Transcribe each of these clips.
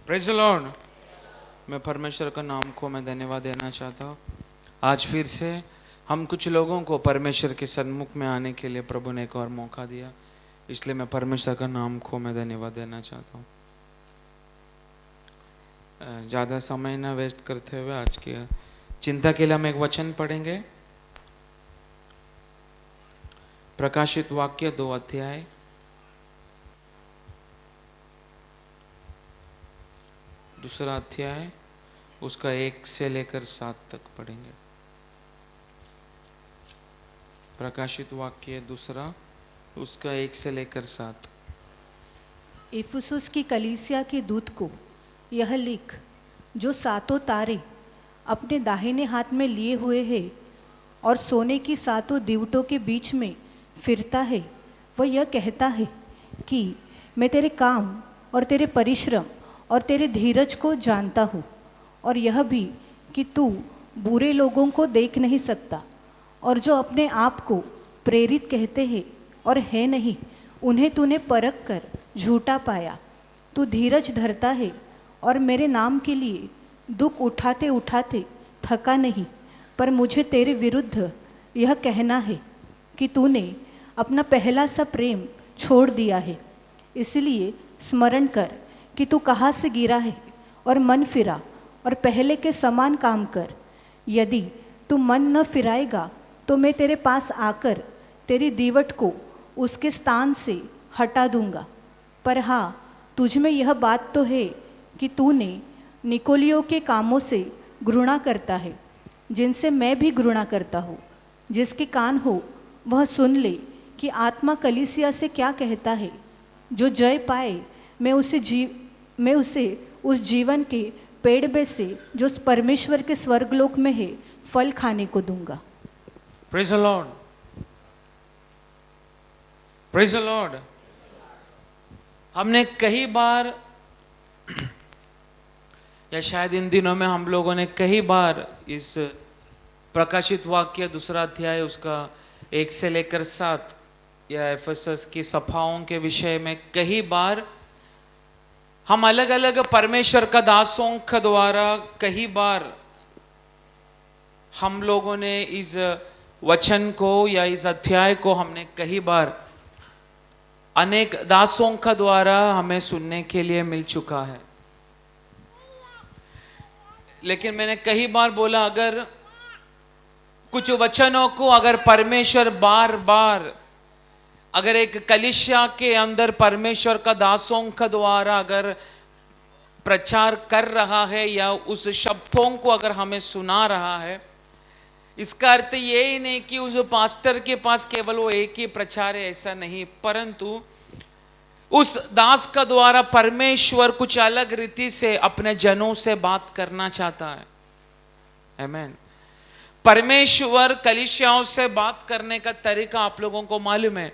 Praise the Lord. मैं परमेश्वर का नाम को मैं धन्यवाद देना चाहता हूँ। आज फिर से हम कुछ लोगों को परमेश्वर के सन्मुख में आने के लिए प्रभु ने एक और मौका दिया, इसलिए मैं परमेश्वर का नाम को मैं धन्यवाद देना चाहता हूँ। ज़्यादा समय ना वेस्ट करते हुए आज की चिंता के लिए हम एक वचन पढ़ेंगे। प्रकाशित वाक्य 2 अध्याय दूसरा अध्याय उसका 1 से लेकर 7 तक पढ़ेंगे। प्रकाशित वाक्य दूसरा उसका 1 से लेकर 7। इफुसुस की कलीसिया के दूत को यह लिख, जो सातों तारे अपने दाहिने हाथ में लिए हुए है और सोने की सातों दीवटों के बीच में फिरता है, वह यह कहता है कि मैं तेरे काम और तेरे परिश्रम और तेरे धीरज को जानता हूँ, और यह भी कि तू बुरे लोगों को देख नहीं सकता, और जो अपने आप को प्रेरित कहते हैं और है नहीं, उन्हें तूने परख कर झूठा पाया। तू धीरज धरता है और मेरे नाम के लिए दुख उठाते उठाते थका नहीं, पर मुझे तेरे विरुद्ध यह कहना है कि तूने अपना पहला सा प्रेम छोड़ दिया है। इसलिए स्मरण कर कि तू कहाँ से गिरा है और मन फिरा और पहले के समान काम कर। यदि तू मन न फिराएगा तो मैं तेरे पास आकर तेरी दीवट को उसके स्थान से हटा दूंगा। पर हाँ, तुझ में यह बात तो है कि तूने निकोलियों के कामों से घृणा करता है, जिनसे मैं भी घृणा करता हूँ। जिसके कान हो वह सुन ले कि आत्मा कलीसिया से क्या कहता है। जो जय पाए मैं उसे उस जीवन के पेड़ में से जो परमेश्वर के स्वर्गलोक में है फल खाने को दूंगा। Praise the Lord, praise the Lord. हमने कई बार या शायद इन दिनों में हम लोगों ने कई बार इस प्रकाशित वाक्य दूसरा अध्याय उसका 1 से लेकर 7 या एफेसस की सभाओं के विषय में कई बार हम अलग अलग परमेश्वर का दासों के द्वारा कई बार हम लोगों ने इस वचन को या इस अध्याय को हमने कई बार अनेक दासों का द्वारा हमें सुनने के लिए मिल चुका है। लेकिन मैंने कई बार बोला, अगर कुछ वचनों को अगर परमेश्वर बार बार अगर एक कलीसिया के अंदर परमेश्वर का दासों का द्वारा अगर प्रचार कर रहा है या उस शब्दों को अगर हमें सुना रहा है, इसका अर्थ ये ही नहीं कि उस पास्टर के पास केवल वो एक ही प्रचार है, ऐसा नहीं, परंतु उस दास का द्वारा परमेश्वर कुछ अलग रीति से अपने जनों से बात करना चाहता है। आमीन। परमेश्वर कलीसियाओं से बात करने का तरीका आप लोगों को मालूम है।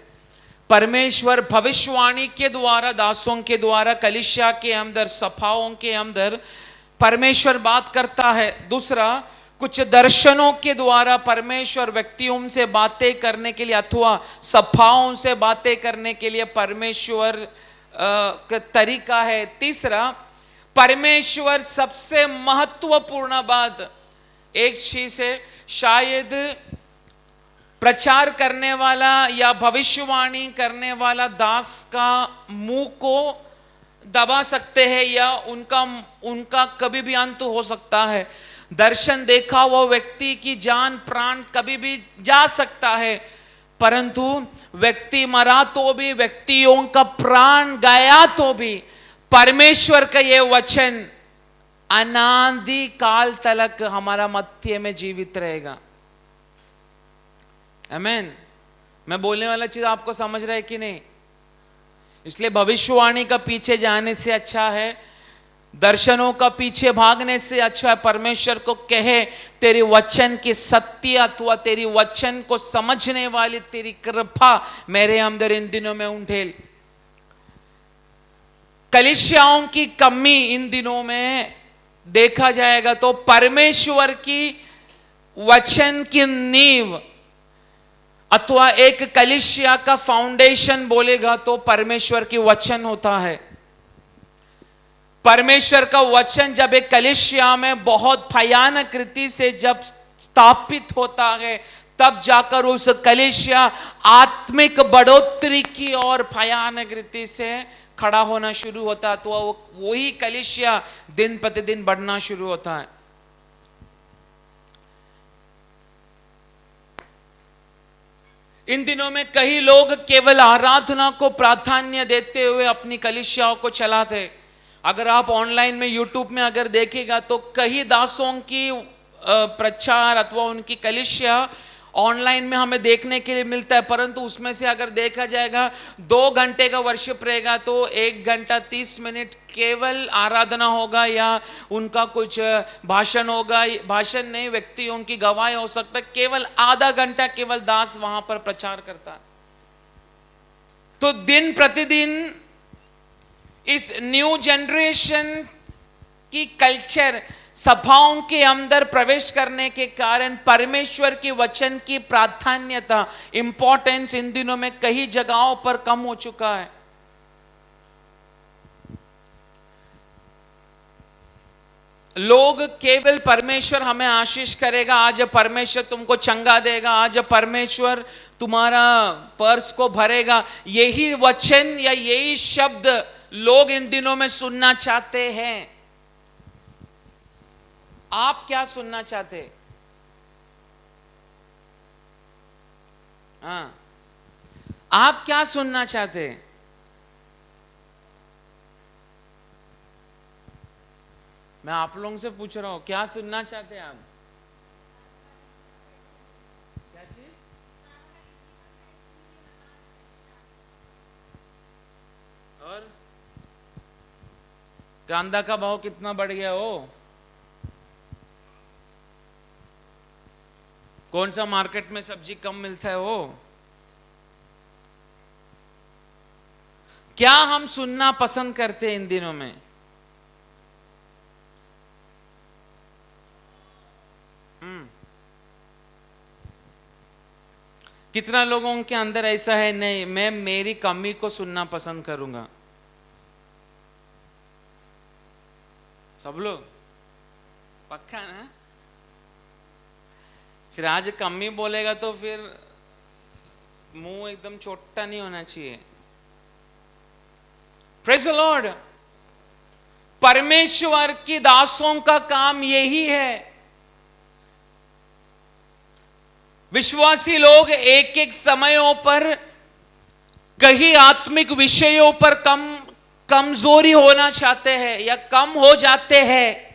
परमेश्वर भविष्यवाणी के द्वारा दासों के द्वारा कलीसिया के अंदर सभाओं के अंदर परमेश्वर बात करता है। दूसरा, कुछ दर्शनों के द्वारा परमेश्वर व्यक्तियों से बातें करने के लिए अथवा सभाओं से बातें करने के लिए परमेश्वर का तरीका है। तीसरा, परमेश्वर सबसे महत्वपूर्ण बात एक चीज है, शायद प्रचार करने वाला या भविष्यवाणी करने वाला दास का मुंह को दबा सकते हैं या उनका कभी भी अंत हो सकता है। दर्शन देखा वो व्यक्ति की जान प्राण कभी भी जा सकता है, परंतु व्यक्ति मरा तो भी, व्यक्तियों का प्राण गया तो भी परमेश्वर का ये वचन अनादि काल तक हमारा मध्य में जीवित रहेगा। आमीन। मैं बोलने वाला चीज आपको समझ रहा है कि नहीं? इसलिए भविष्यवाणी का पीछे जाने से अच्छा है, दर्शनों का पीछे भागने से अच्छा है परमेश्वर को कहे तेरे वचन की सत्य अथवा तेरी वचन को समझने वाली तेरी कृपा मेरे अंदर इन दिनों में उंडेल। कलीसियाओं की कमी इन दिनों में देखा जाएगा तो परमेश्वर की वचन की नींव अथवा एक कलीसिया का फाउंडेशन बोलेगा तो परमेश्वर की वचन होता है। परमेश्वर का वचन जब एक कलीसिया में बहुत भयानक रीति से जब स्थापित होता है, तब जाकर उस कलीसिया आत्मिक बढ़ोतरी की और भयानक रीति से खड़ा होना शुरू होता है। तो वही कलीसिया दिन प्रतिदिन बढ़ना शुरू होता है। इन दिनों में कई लोग केवल आराधना को प्राधान्य देते हुए अपनी कलीसियाओं को चलाते। अगर आप ऑनलाइन में यूट्यूब में अगर देखेगा तो कई दासों की प्रचार अथवा उनकी कलीसिया ऑनलाइन में हमें देखने के लिए मिलता है, परंतु उसमें से अगर देखा जाएगा 2 घंटे का वर्शिप रहेगा तो 1 घंटा 30 मिनट केवल आराधना होगा या उनका कुछ भाषण होगा। भाषण नहीं, व्यक्तियों की गवाही हो सकता है। केवल आधा घंटा केवल दास वहां पर प्रचार करता है। तो दिन प्रतिदिन इस न्यू जनरेशन की कल्चर सभाओं के अंदर प्रवेश करने के कारण परमेश्वर के वचन की प्राधान्यता, इंपॉर्टेंस इन दिनों में कई जगहों पर कम हो चुका है। लोग केवल परमेश्वर हमें आशीष करेगा, आज परमेश्वर तुमको चंगा देगा, आज परमेश्वर तुम्हारा पर्स को भरेगा, यही वचन या यही शब्द लोग इन दिनों में सुनना चाहते हैं। आप क्या सुनना चाहते? हाँ, आप क्या सुनना चाहते? मैं आप लोगों से पूछ रहा हूं, क्या सुनना चाहते हैं आप? क्या चीज? और कांदा का भाव कितना बढ़ गया हो? कौन सा मार्केट में सब्जी कम मिलता है वो? क्या हम सुनना पसंद करते हैं इन दिनों में? कितना लोगों के अंदर ऐसा है, नहीं मैं मेरी कमी को सुनना पसंद करूंगा। सब लोग पक्का ना? फिर आज कमी बोलेगा तो फिर मुंह एकदम छोटा नहीं होना चाहिए। Praise the Lord. परमेश्वर की दासों का काम यही है। विश्वासी लोग एक एक समयों पर कई आत्मिक विषयों पर कमजोरी होना चाहते हैं या कम हो जाते हैं।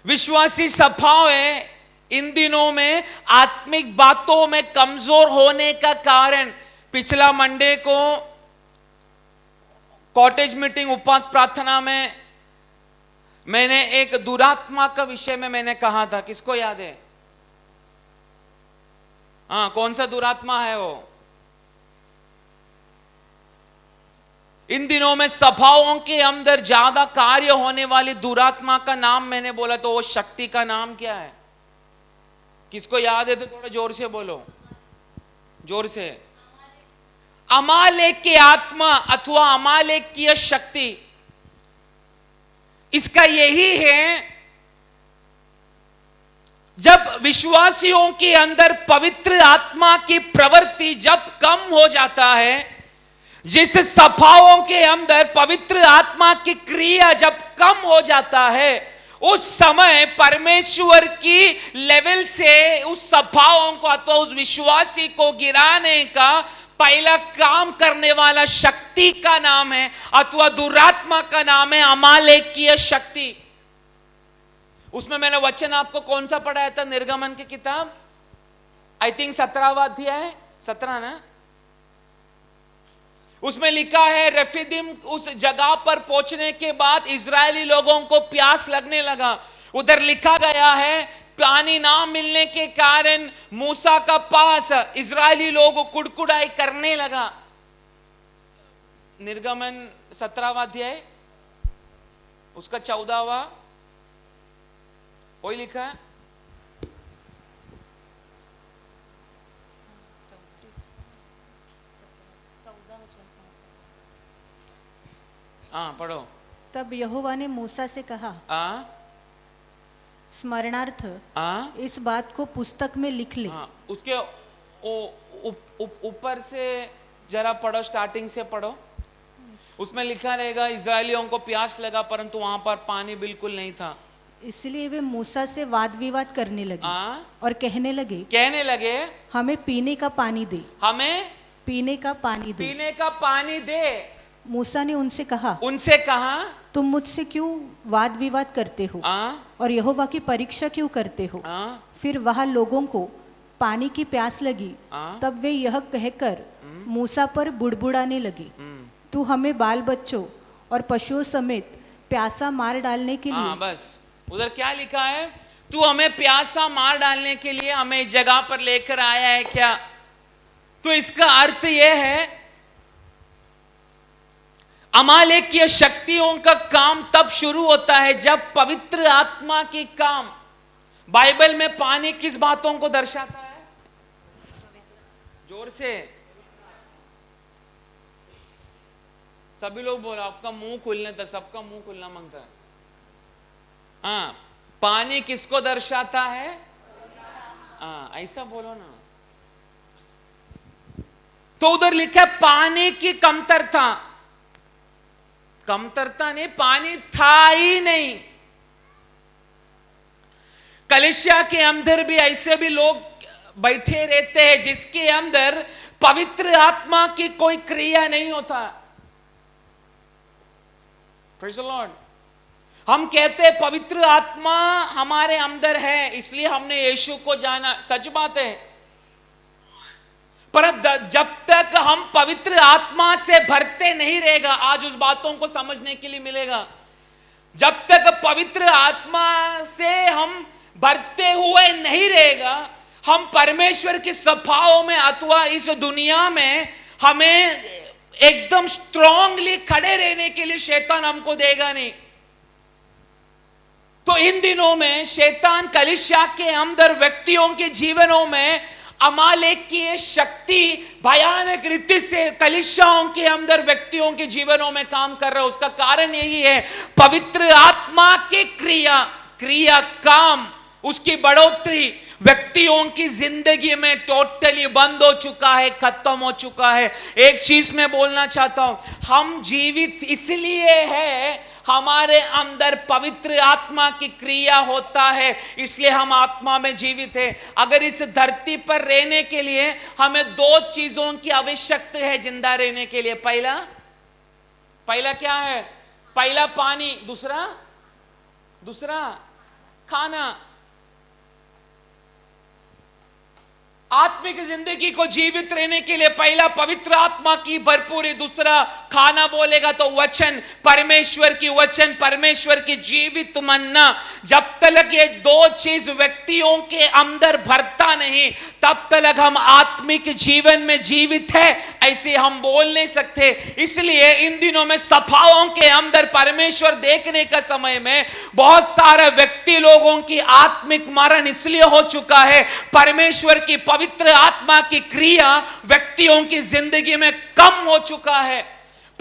विश्वासी सभाएं इन दिनों में आत्मिक बातों में कमजोर होने का कारण, पिछला मंडे को कॉटेज मीटिंग उपवास प्रार्थना में मैंने एक दुरात्मा का विषय में मैंने कहा था। किसको याद है? हाँ, कौन सा दुरात्मा है वो? इन दिनों में सभाओं के अंदर ज्यादा कार्य होने वाली दुरात्मा का नाम मैंने बोला, तो वो शक्ति का नाम क्या है? किसको याद है तो थोड़ा जोर से बोलो, जोर से। अमालेक की आत्मा अथवा अमालेक की शक्ति, इसका यही है, जब विश्वासियों के अंदर पवित्र आत्मा की प्रवृत्ति जब कम हो जाता है, जिस सभाओं के अंदर पवित्र आत्मा की क्रिया जब कम हो जाता है, उस समय परमेश्वर की लेवल से उस सभाओं को अथवा उस विश्वासी को गिराने का पहला काम करने वाला शक्ति का नाम है अथवा दुरात्मा का नाम है अमालेक की शक्ति। उसमें मैंने वचन आपको कौन सा पढ़ाया था? निर्गमन की किताब, आई थिंक 17वां अध्याय, 17 ना? उसमें लिखा है, रेफिदीम उस जगह पर पहुंचने के बाद इजरायली लोगों को प्यास लगने लगा। उधर लिखा गया है, पानी ना मिलने के कारण मूसा का पास इजरायली लोग कुड़कुड़ाई करने लगा। निर्गमन 17वां अध्याय उसका 14वां वही लिखा है। हाँ पढ़ो। तब यहोवा ने मूसा से कहा, स्मरणार्थ इस बात को पुस्तक में लिख ले। उसके ऊपर से जरा पढ़ो, स्टार्टिंग से पढ़ो। उसमें लिखा रहेगा इजरायलियों को प्यास लगा परंतु वहां पर पानी बिल्कुल नहीं था, इसलिए वे मूसा से वाद विवाद करने लगे और कहने लगे हमें पीने का पानी दे, हमें पीने का पानी दे, पीने का पानी दे। मूसा ने उनसे कहा तुम मुझसे क्यों वाद विवाद करते हो और यहोवा की परीक्षा क्यों करते हो। फिर वहां लोगों को पानी की प्यास लगी, तब वे यह कहकर मूसा पर बुड़बुड़ाने लगे, तू हमें बाल बच्चों और पशुओं समेत प्यासा मार डालने के लिए। बस उधर क्या लिखा है, तू हमें प्यासा मार डालने के लिए हमें इस जगह पर लेकर आया है क्या। तो इसका अर्थ यह है अमालेकीय शक्तियों का काम तब शुरू होता है जब पवित्र आत्मा की काम। बाइबल में पानी किस बातों को दर्शाता है, जोर से सभी लोग बोलो, आपका मुंह खुलने तक, सबका मुंह खुलना मांगता है। पानी किसको दर्शाता है, ऐसा बोलो ना। तो उधर लिखा है पानी की कमतरता, कमतरता नहीं, पानी था ही नहीं। कलीसिया के अंदर भी ऐसे भी लोग बैठे रहते हैं जिसके अंदर पवित्र आत्मा की कोई क्रिया नहीं होता। Praise the Lord. हम कहते हैं पवित्र आत्मा हमारे अंदर है इसलिए हमने यीशु को जाना, सच बात है, पर जब तक हम पवित्र आत्मा से भरते नहीं रहेगा, आज उस बातों को समझने के लिए मिलेगा, जब तक पवित्र आत्मा से हम भरते हुए नहीं रहेगा, हम परमेश्वर की सभाओं में अथवा इस दुनिया में हमें एकदम स्ट्रांगली खड़े रहने के लिए शैतान हमको देगा नहीं। तो इन दिनों में शैतान कलीसिया के अंदर व्यक्तियों के जीवनों में अमालेक की शक्ति भयानक रीति से कलीसियाओं के अंदर व्यक्तियों के जीवनों में काम कर रहा है। उसका कारण यही है पवित्र आत्मा की क्रिया काम, उसकी बढ़ोतरी व्यक्तियों की जिंदगी में टोटली बंद हो चुका है, खत्म हो चुका है। एक चीज मैं बोलना चाहता हूं, हम जीवित इसलिए है हमारे अंदर पवित्र आत्मा की क्रिया होता है, इसलिए हम आत्मा में जीवित है। अगर इस धरती पर रहने के लिए हमें दो चीजों की आवश्यकता है जिंदा रहने के लिए। पहला क्या है, पहला पानी, दूसरा खाना। आत्मिक जिंदगी को जीवित रहने के लिए पहला पवित्र आत्मा की भरपूरी, दूसरा खाना बोलेगा तो वचन, परमेश्वर की वचन, परमेश्वर की जीवित मन्ना। जब तक ये दो चीज व्यक्तियों के अंदर भरता नहीं तब तक हम आत्मिक जीवन में जीवित है ऐसे हम बोल नहीं सकते। इसलिए इन दिनों में सभाओं के अंदर परमेश्वर देखने का समय में बहुत सारे व्यक्ति लोगों की आत्मिक मरण इसलिए हो चुका है, परमेश्वर की पवित्र आत्मा की क्रिया व्यक्तियों की जिंदगी में कम हो चुका है।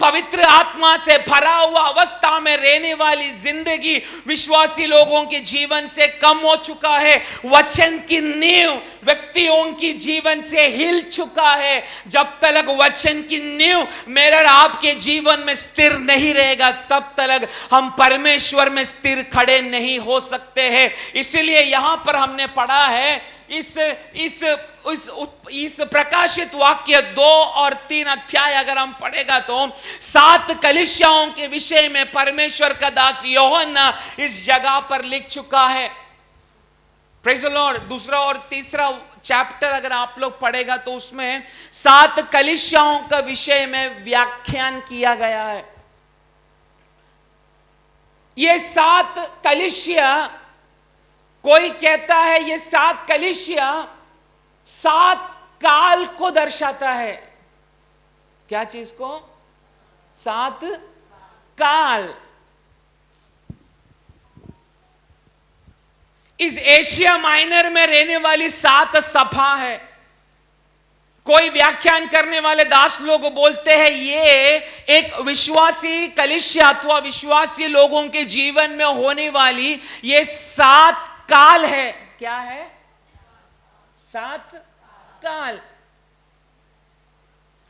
पवित्र आत्मा से भरा हुआ अवस्था में रहने वाली जिंदगी विश्वासी लोगों के जीवन से कम हो चुका है। वचन की नींव व्यक्तियों की जीवन से हिल चुका है। जब तक वचन की नींव मेरे और आपके जीवन में स्थिर नहीं रहेगा तब तक हम परमेश्वर में स्थिर खड़े नहीं हो सकते हैं। इसलिए यहां पर हमने पढ़ा है इस प्रकाशित वाक्य 2 और 3 अध्याय अगर हम पढ़ेगा तो 7 कलीसियाओं के विषय में परमेश्वर का दास यूहन्ना इस जगह पर लिख चुका है। Praise the Lord. दूसरा और तीसरा चैप्टर अगर आप लोग पढ़ेगा तो उसमें 7 कलीसियाओं का विषय में व्याख्यान किया गया है। ये 7 कलीसिया, कोई कहता है ये 7 कलीसिया 7 काल को दर्शाता है। क्या चीज को? 7 काल। इस एशिया माइनर में रहने वाली 7 सभा है। कोई व्याख्यान करने वाले दास लोग बोलते हैं ये एक विश्वासी कलीसिया अथवा विश्वासी लोगों के जीवन में होने वाली ये 7 काल है। क्या है? 7 काल।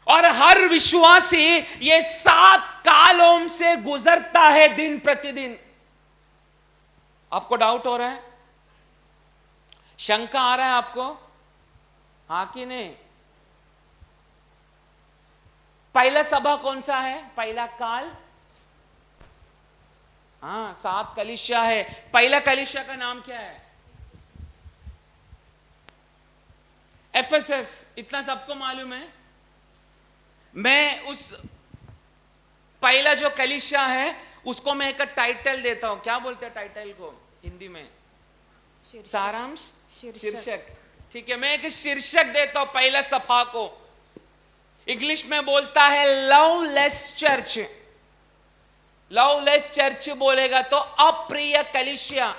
और हर विश्वासी ये 7 कालों से गुजरता है दिन प्रतिदिन। आपको डाउट हो रहा है? शंका आ रहा है आपको? हाँ कि नहीं? पहला सभा कौन सा है? पहला काल? हाँ, 7 कलीसिया है। पहला कलीसिया का नाम क्या है? एफेसस। इतना सबको मालूम है। मैं उस पहला जो कलीसिया है उसको मैं एक टाइटल देता हूं। क्या बोलते हैं टाइटल को हिंदी में? सारांश, शीर्षक। ठीक है, मैं एक शीर्षक देता हूं पहला सभा को। इंग्लिश में बोलता है लवलेस चर्च। लवलेस चर्च बोलेगा तो अप्रिय कलीसिया।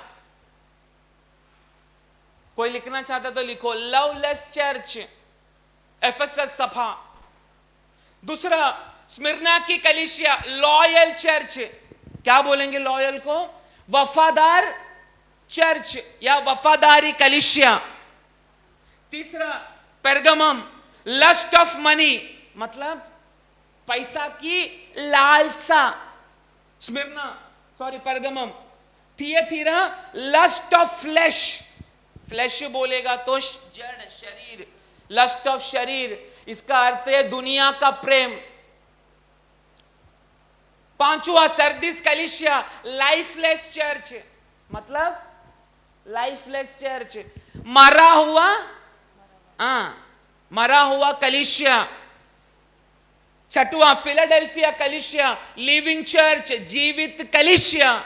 कोई लिखना चाहता तो लिखो लवलेस चर्च, एफेसस सभा। दूसरा, स्मिर्ना की कलीसिया लॉयल चर्च। क्या बोलेंगे लॉयल को? वफादार चर्च या वफादारी कलीसिया। तीसरा, पेरगमम लस्ट ऑफ मनी, मतलब पैसा की लालसा। Smyrna, sorry Pergamum. Thyatira lust of flesh. Flesh बोलेगा तो जड़, शरीर। लस्ट ऑफ शरीर, इसका अर्थ है दुनिया का प्रेम। पांचवा, सरदीस कलीसिया लाइफलेस चर्च, मतलब लाइफलेस चर्च, मरा हुआ कलीसिया। छठवां, फिलाडेल्फिया कलीसिया लिविंग चर्च, जीवित कलीसिया।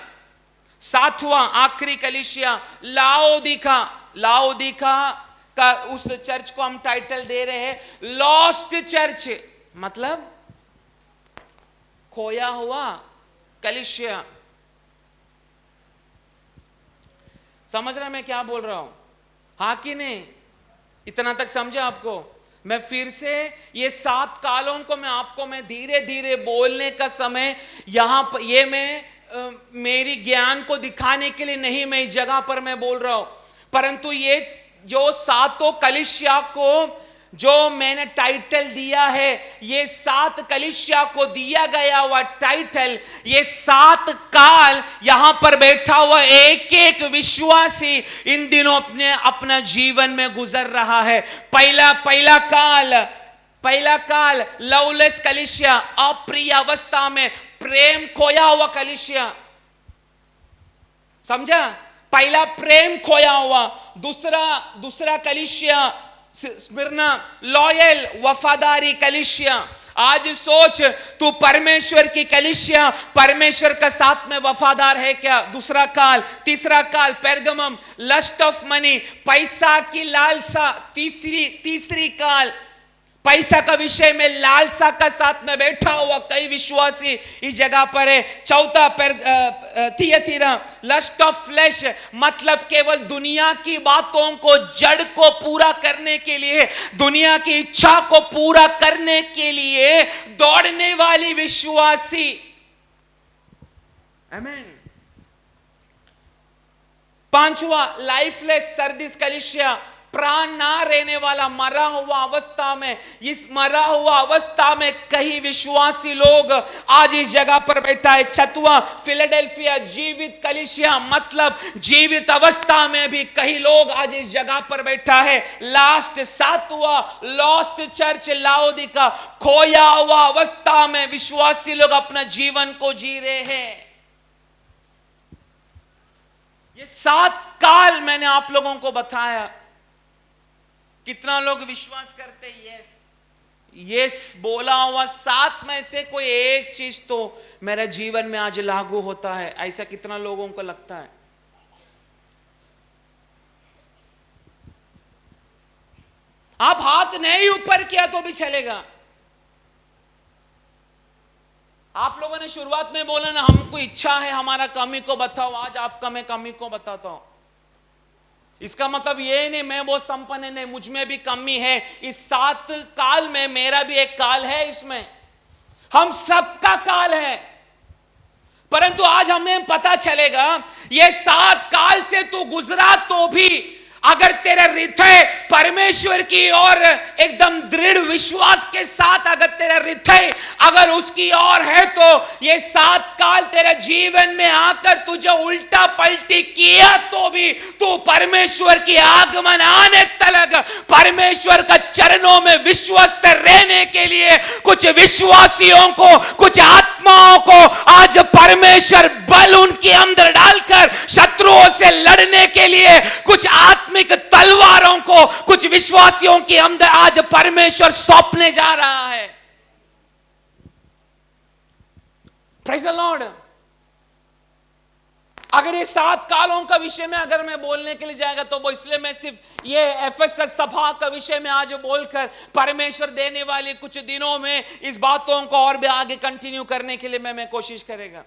सातवां, आखिरी कलीसिया लाओदिका। लाओदिका का उस चर्च को हम टाइटल दे रहे हैं लॉस्ट चर्च, मतलब खोया हुआ कलीसिया। समझ रहे मैं क्या बोल रहा हूं? हाँ कि नहीं? इतना तक समझा आपको? मैं फिर से ये 7 कालों को मैं धीरे धीरे बोलने का समय यहां पर ये मैं मेरी ज्ञान को दिखाने के लिए नहीं, मैं इस जगह पर मैं बोल रहा हूं, परंतु ये जो 7 कलीसिया को जो मैंने टाइटल दिया है, ये 7 कलीसिया को दिया गया हुआ टाइटल, ये 7 काल यहां पर बैठा हुआ एक एक विश्वासी इन दिनों अपना जीवन में गुजर रहा है। पहला काल लवलेस कलीसिया, अप्रिय अवस्था में प्रेम खोया हुआ कलीसिया। समझा? पहला प्रेम खोया हुआ। दूसरा कलीसिया स्मिर्ना लॉयल वफादारी कलीसिया। आज सोच, तू परमेश्वर की कलीसिया परमेश्वर का साथ में वफादार है क्या? दूसरा काल। तीसरा काल पेरगमम लस्ट ऑफ मनी, पैसा की लालसा। तीसरी काल पैसा का विषय में लालसा का साथ में बैठा हुआ कई विश्वासी इस जगह पर है। चौथा थिएटीरा लस्ट ऑफ फ्लैश, मतलब केवल दुनिया की बातों को, जड़ को पूरा करने के लिए, दुनिया की इच्छा को पूरा करने के लिए दौड़ने वाली विश्वासी। आमीन। पांचवा लाइफलेस सरदीस कलीसिया, प्राण ना रहने वाला, मरा हुआ अवस्था में। इस मरा हुआ अवस्था में कई विश्वासी लोग आज इस जगह पर बैठा है। छठवां फिलाडेल्फिया जीवित कलीसिया, मतलब जीवित अवस्था में भी कई लोग आज इस जगह पर बैठा है। लास्ट 7वां लॉस्ट चर्च लाओदिका, खोया हुआ अवस्था में विश्वासी लोग अपना जीवन को जी रहे हैं। ये 7 काल मैंने आप लोगों को बताया। कितना लोग विश्वास करते? यस बोला हुआ 7 में से कोई एक चीज तो मेरे जीवन में आज लागू होता है, ऐसा कितना लोगों को लगता है? आप हाथ नहीं ऊपर किया तो भी चलेगा। आप लोगों ने शुरुआत में बोला ना, हमको इच्छा है हमारा कमी को बताओ। आज आपका मैं कमी को बताता हूं। इसका मतलब ये नहीं मैं बहुत संपन्न नहीं, मुझ में भी कमी है। इस 7 काल में मेरा भी एक काल है, इसमें हम सबका काल है। परंतु आज हमें पता चलेगा ये 7 काल से तू गुजरा तो भी अगर तेरा हृदय परमेश्वर की ओर एकदम दृढ़ विश्वास के साथ अगर तेरा हृदय अगर उसकी ओर है, तो ये 7 काल तेरे जीवन में आकर तुझे उल्टा पलटी किया तो भी तू परमेश्वर की आगमन आने तक परमेश्वर का चरणों में विश्वस्त रहने के लिए कुछ विश्वासियों को, कुछ आत्माओं को आज परमेश्वर बल उनके अंदर डालकर शत्रुओं से लड़ने के लिए कुछ आत्मिक तलवारों को कुछ विश्वासियों के अंदर आज परमेश्वर सौंपने जा रहा है। Praise the Lord. अगर ये 7 कालों का विषय में अगर मैं बोलने के लिए जाएगा तो वो इसलिए मैं सिर्फ ये एफएसएस सभा का विषय में आज बोलकर परमेश्वर देने वाले कुछ दिनों में इस बातों को और भी आगे कंटिन्यू करने के लिए मैं कोशिश करेगा।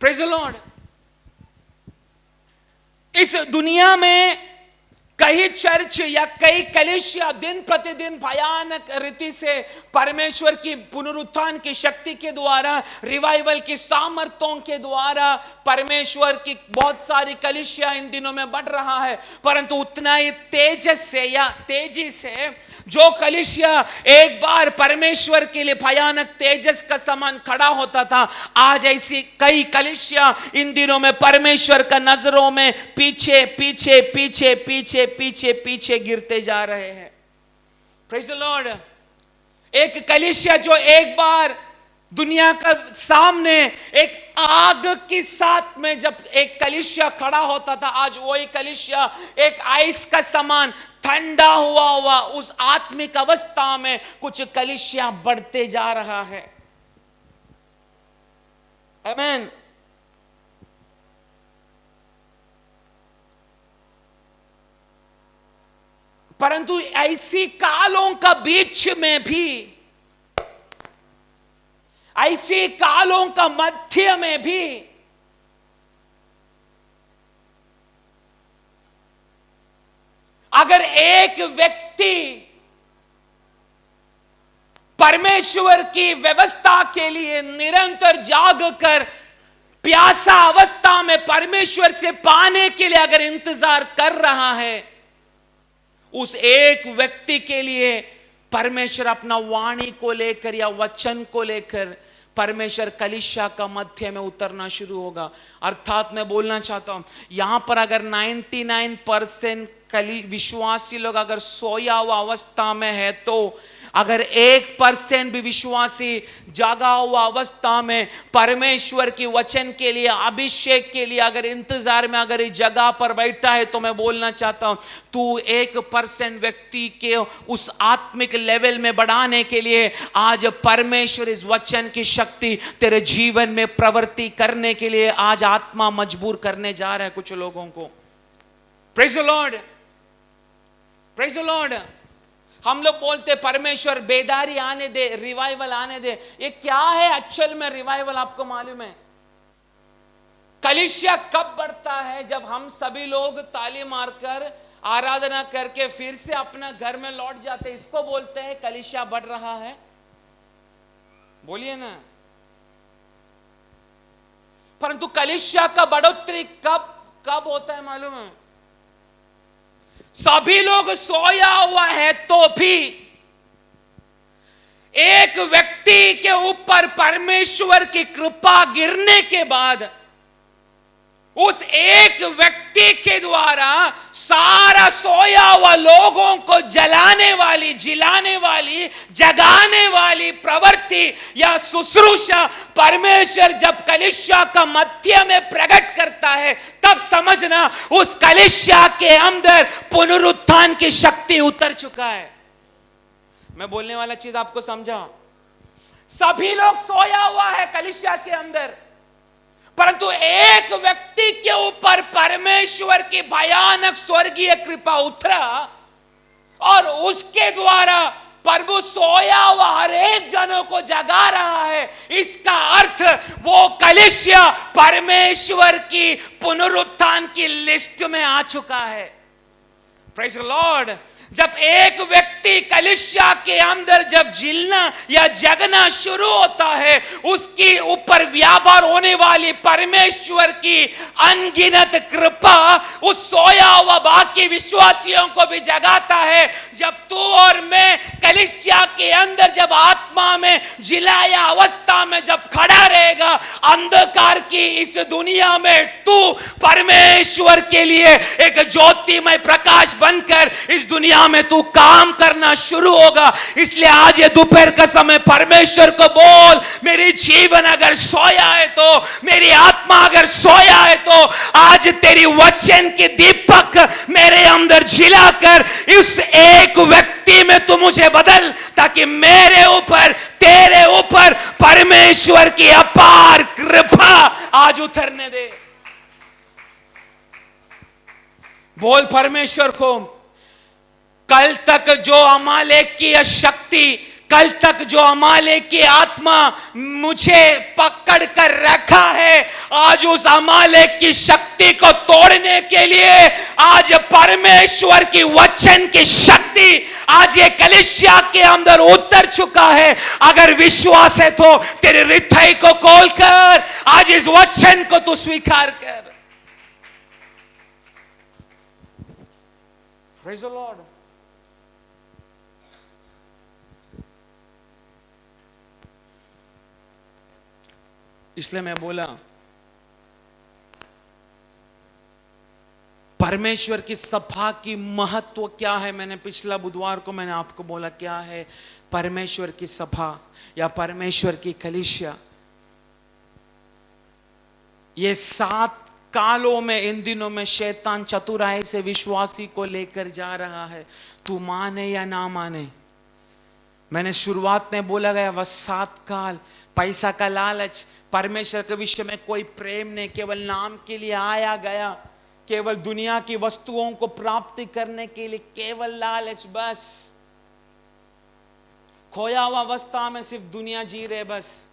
Praise the Lord. इस दुनिया में कई चर्च या कई कलीसिया दिन प्रतिदिन भयानक रीति से परमेश्वर की पुनरुत्थान की शक्ति के द्वारा, रिवाइवल की सामर्थ्यों के द्वारा परमेश्वर की बहुत सारी कलीसिया इन दिनों में बढ़ रहा है। परंतु उतना ही तेजस से या तेजी से जो कलीसिया एक बार परमेश्वर के लिए भयानक तेजस का समान खड़ा होता था, आज ऐसी कई कलीसिया इन दिनों में परमेश्वर का नजरों में पीछे पीछे पीछे पीछे पीछे पीछे गिरते जा रहे हैं। Praise the Lord. एक कलीसिया जो एक बार दुनिया का सामने एक आग के साथ में जब एक कलीसिया खड़ा होता था, आज वही कलीसिया एक आइस का समान ठंडा हुआ उस आत्मिक अवस्था में कुछ कलीसिया बढ़ते जा रहा है। आमीन। परंतु ऐसी कालों का बीच में भी, ऐसी कालों का मध्य में भी अगर एक व्यक्ति परमेश्वर की व्यवस्था के लिए निरंतर जागकर प्यासा अवस्था में परमेश्वर से पाने के लिए अगर इंतजार कर रहा है, उस एक व्यक्ति के लिए परमेश्वर अपना वाणी को लेकर या वचन को लेकर परमेश्वर कलीसिया का मध्य में उतरना शुरू होगा। अर्थात मैं बोलना चाहता हूं, यहां पर अगर 99% विश्वासी लोग अगर सोया हुआ अवस्था में है, तो अगर 1% भी विश्वासी जागा हुआ अवस्था में परमेश्वर की वचन के लिए, अभिषेक के लिए अगर इंतजार में अगर इस जगह पर बैठा है, तो मैं बोलना चाहता हूं तू 1% व्यक्ति के उस आत्मिक लेवल में बढ़ाने के लिए आज परमेश्वर इस वचन की शक्ति तेरे जीवन में प्रवृत्ति करने के लिए आज आत्मा मजबूर करने जा रहा है कुछ लोगों को। Praise the Lord. Praise the Lord. हम लोग बोलते परमेश्वर बेदारी आने दे, रिवाइवल आने दे। ये क्या है एक्चुअल में रिवाइवल? आपको मालूम है कलीसिया कब बढ़ता है? जब हम सभी लोग ताली मारकर आराधना करके फिर से अपना घर में लौट जाते, इसको बोलते हैं कलीसिया बढ़ रहा है। बोलिए ना। परंतु कलीसिया का बढ़ोतरी कब होता है मालूम है? सभी लोग सोया हुआ है तो भी एक व्यक्ति के ऊपर परमेश्वर की कृपा गिरने के बाद उस एक व्यक्ति के द्वारा सारा सोया हुआ लोगों को जलाने वाली, जिलाने वाली, जगाने वाली प्रवृत्ति या शुश्रूषा परमेश्वर जब कलीसिया का मध्य में प्रकट करता है, तब समझना उस कलीसिया के अंदर पुनरुत्थान की शक्ति उतर चुका है। मैं बोलने वाला चीज आपको समझा? सभी लोग सोया हुआ है कलीसिया के अंदर, परंतु एक व्यक्ति के ऊपर परमेश्वर की भयानक स्वर्गीय कृपा उतरा और उसके द्वारा प्रभु सोया हुआ हर एक जनों को जगा रहा है। इसका अर्थ वो कलीसिया परमेश्वर की पुनरुत्थान की लिस्ट में आ चुका है। Praise the Lord. जब एक व्यक्ति कलीसिया के अंदर जब जिलना या जगना शुरू होता है, उसके ऊपर व्यापार होने वाली परमेश्वर की अनगिनत कृपा उस सोया हुआ बाकी विश्वासियों को भी जगाता है। जब तू और मैं कलीसिया के अंदर जब आत्मा में जिलाया अवस्था में जब खड़ा रहेगा, अंधकार की इस दुनिया में तू परमेश्वर के लिए एक ज्योतिमय प्रकाश बनकर इस दुनिया में तू काम करना शुरू होगा। इसलिए आज ये दोपहर का समय परमेश्वर को बोल, मेरी जीवन अगर सोया है तो, मेरी आत्मा अगर सोया है तो आज तेरी वचन की दीपक मेरे अंदर जिलाकर इस एक व्यक्ति में तू मुझे बदल, ताकि मेरे ऊपर तेरे ऊपर परमेश्वर की अपार कृपा आज उतरने दे। बोल परमेश्वर को, कल तक जो अमालेक की शक्ति, कल तक जो अमालेक की आत्मा मुझे पकड़ कर रखा है, आज उस अमालेक की शक्ति को तोड़ने के लिए आज परमेश्वर की वचन की शक्ति आज ये कलीसिया के अंदर उतर चुका है। अगर विश्वास है तो तेरे हृदय को खोलकर आज इस वचन को तू स्वीकार कर। Praise the Lord. इसलिए मैं बोला परमेश्वर की सभा की महत्व क्या है। मैंने पिछला बुधवार को मैंने आपको बोला क्या है परमेश्वर की सभा या परमेश्वर की कलीसिया। ये 7 कालों में इन दिनों में शैतान चतुराई से विश्वासी को लेकर जा रहा है। तू माने या ना माने, मैंने शुरुआत में बोला गया वह 7 काल, पैसा का लालच, परमेश्वर के विषय में कोई प्रेम नहीं, केवल नाम के लिए आया गया, केवल दुनिया की वस्तुओं को प्राप्ति करने के लिए केवल लालच, बस खोया हुआ अवस्था में सिर्फ दुनिया जी रहे बस।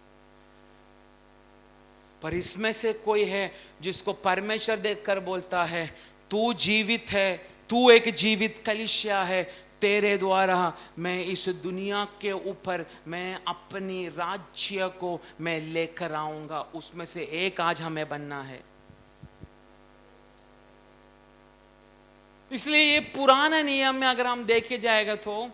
पर इसमें से कोई है जिसको परमेश्वर देखकर बोलता है तू जीवित है, तू एक जीवित कलीसिया है, तेरे द्वारा मैं इस दुनिया के ऊपर मैं अपनी राज्य को मैं लेकर आऊंगा। उसमें से एक आज हमें बनना है। इसलिए ये पुराना नियम में अगर हम देखे जाएगा तो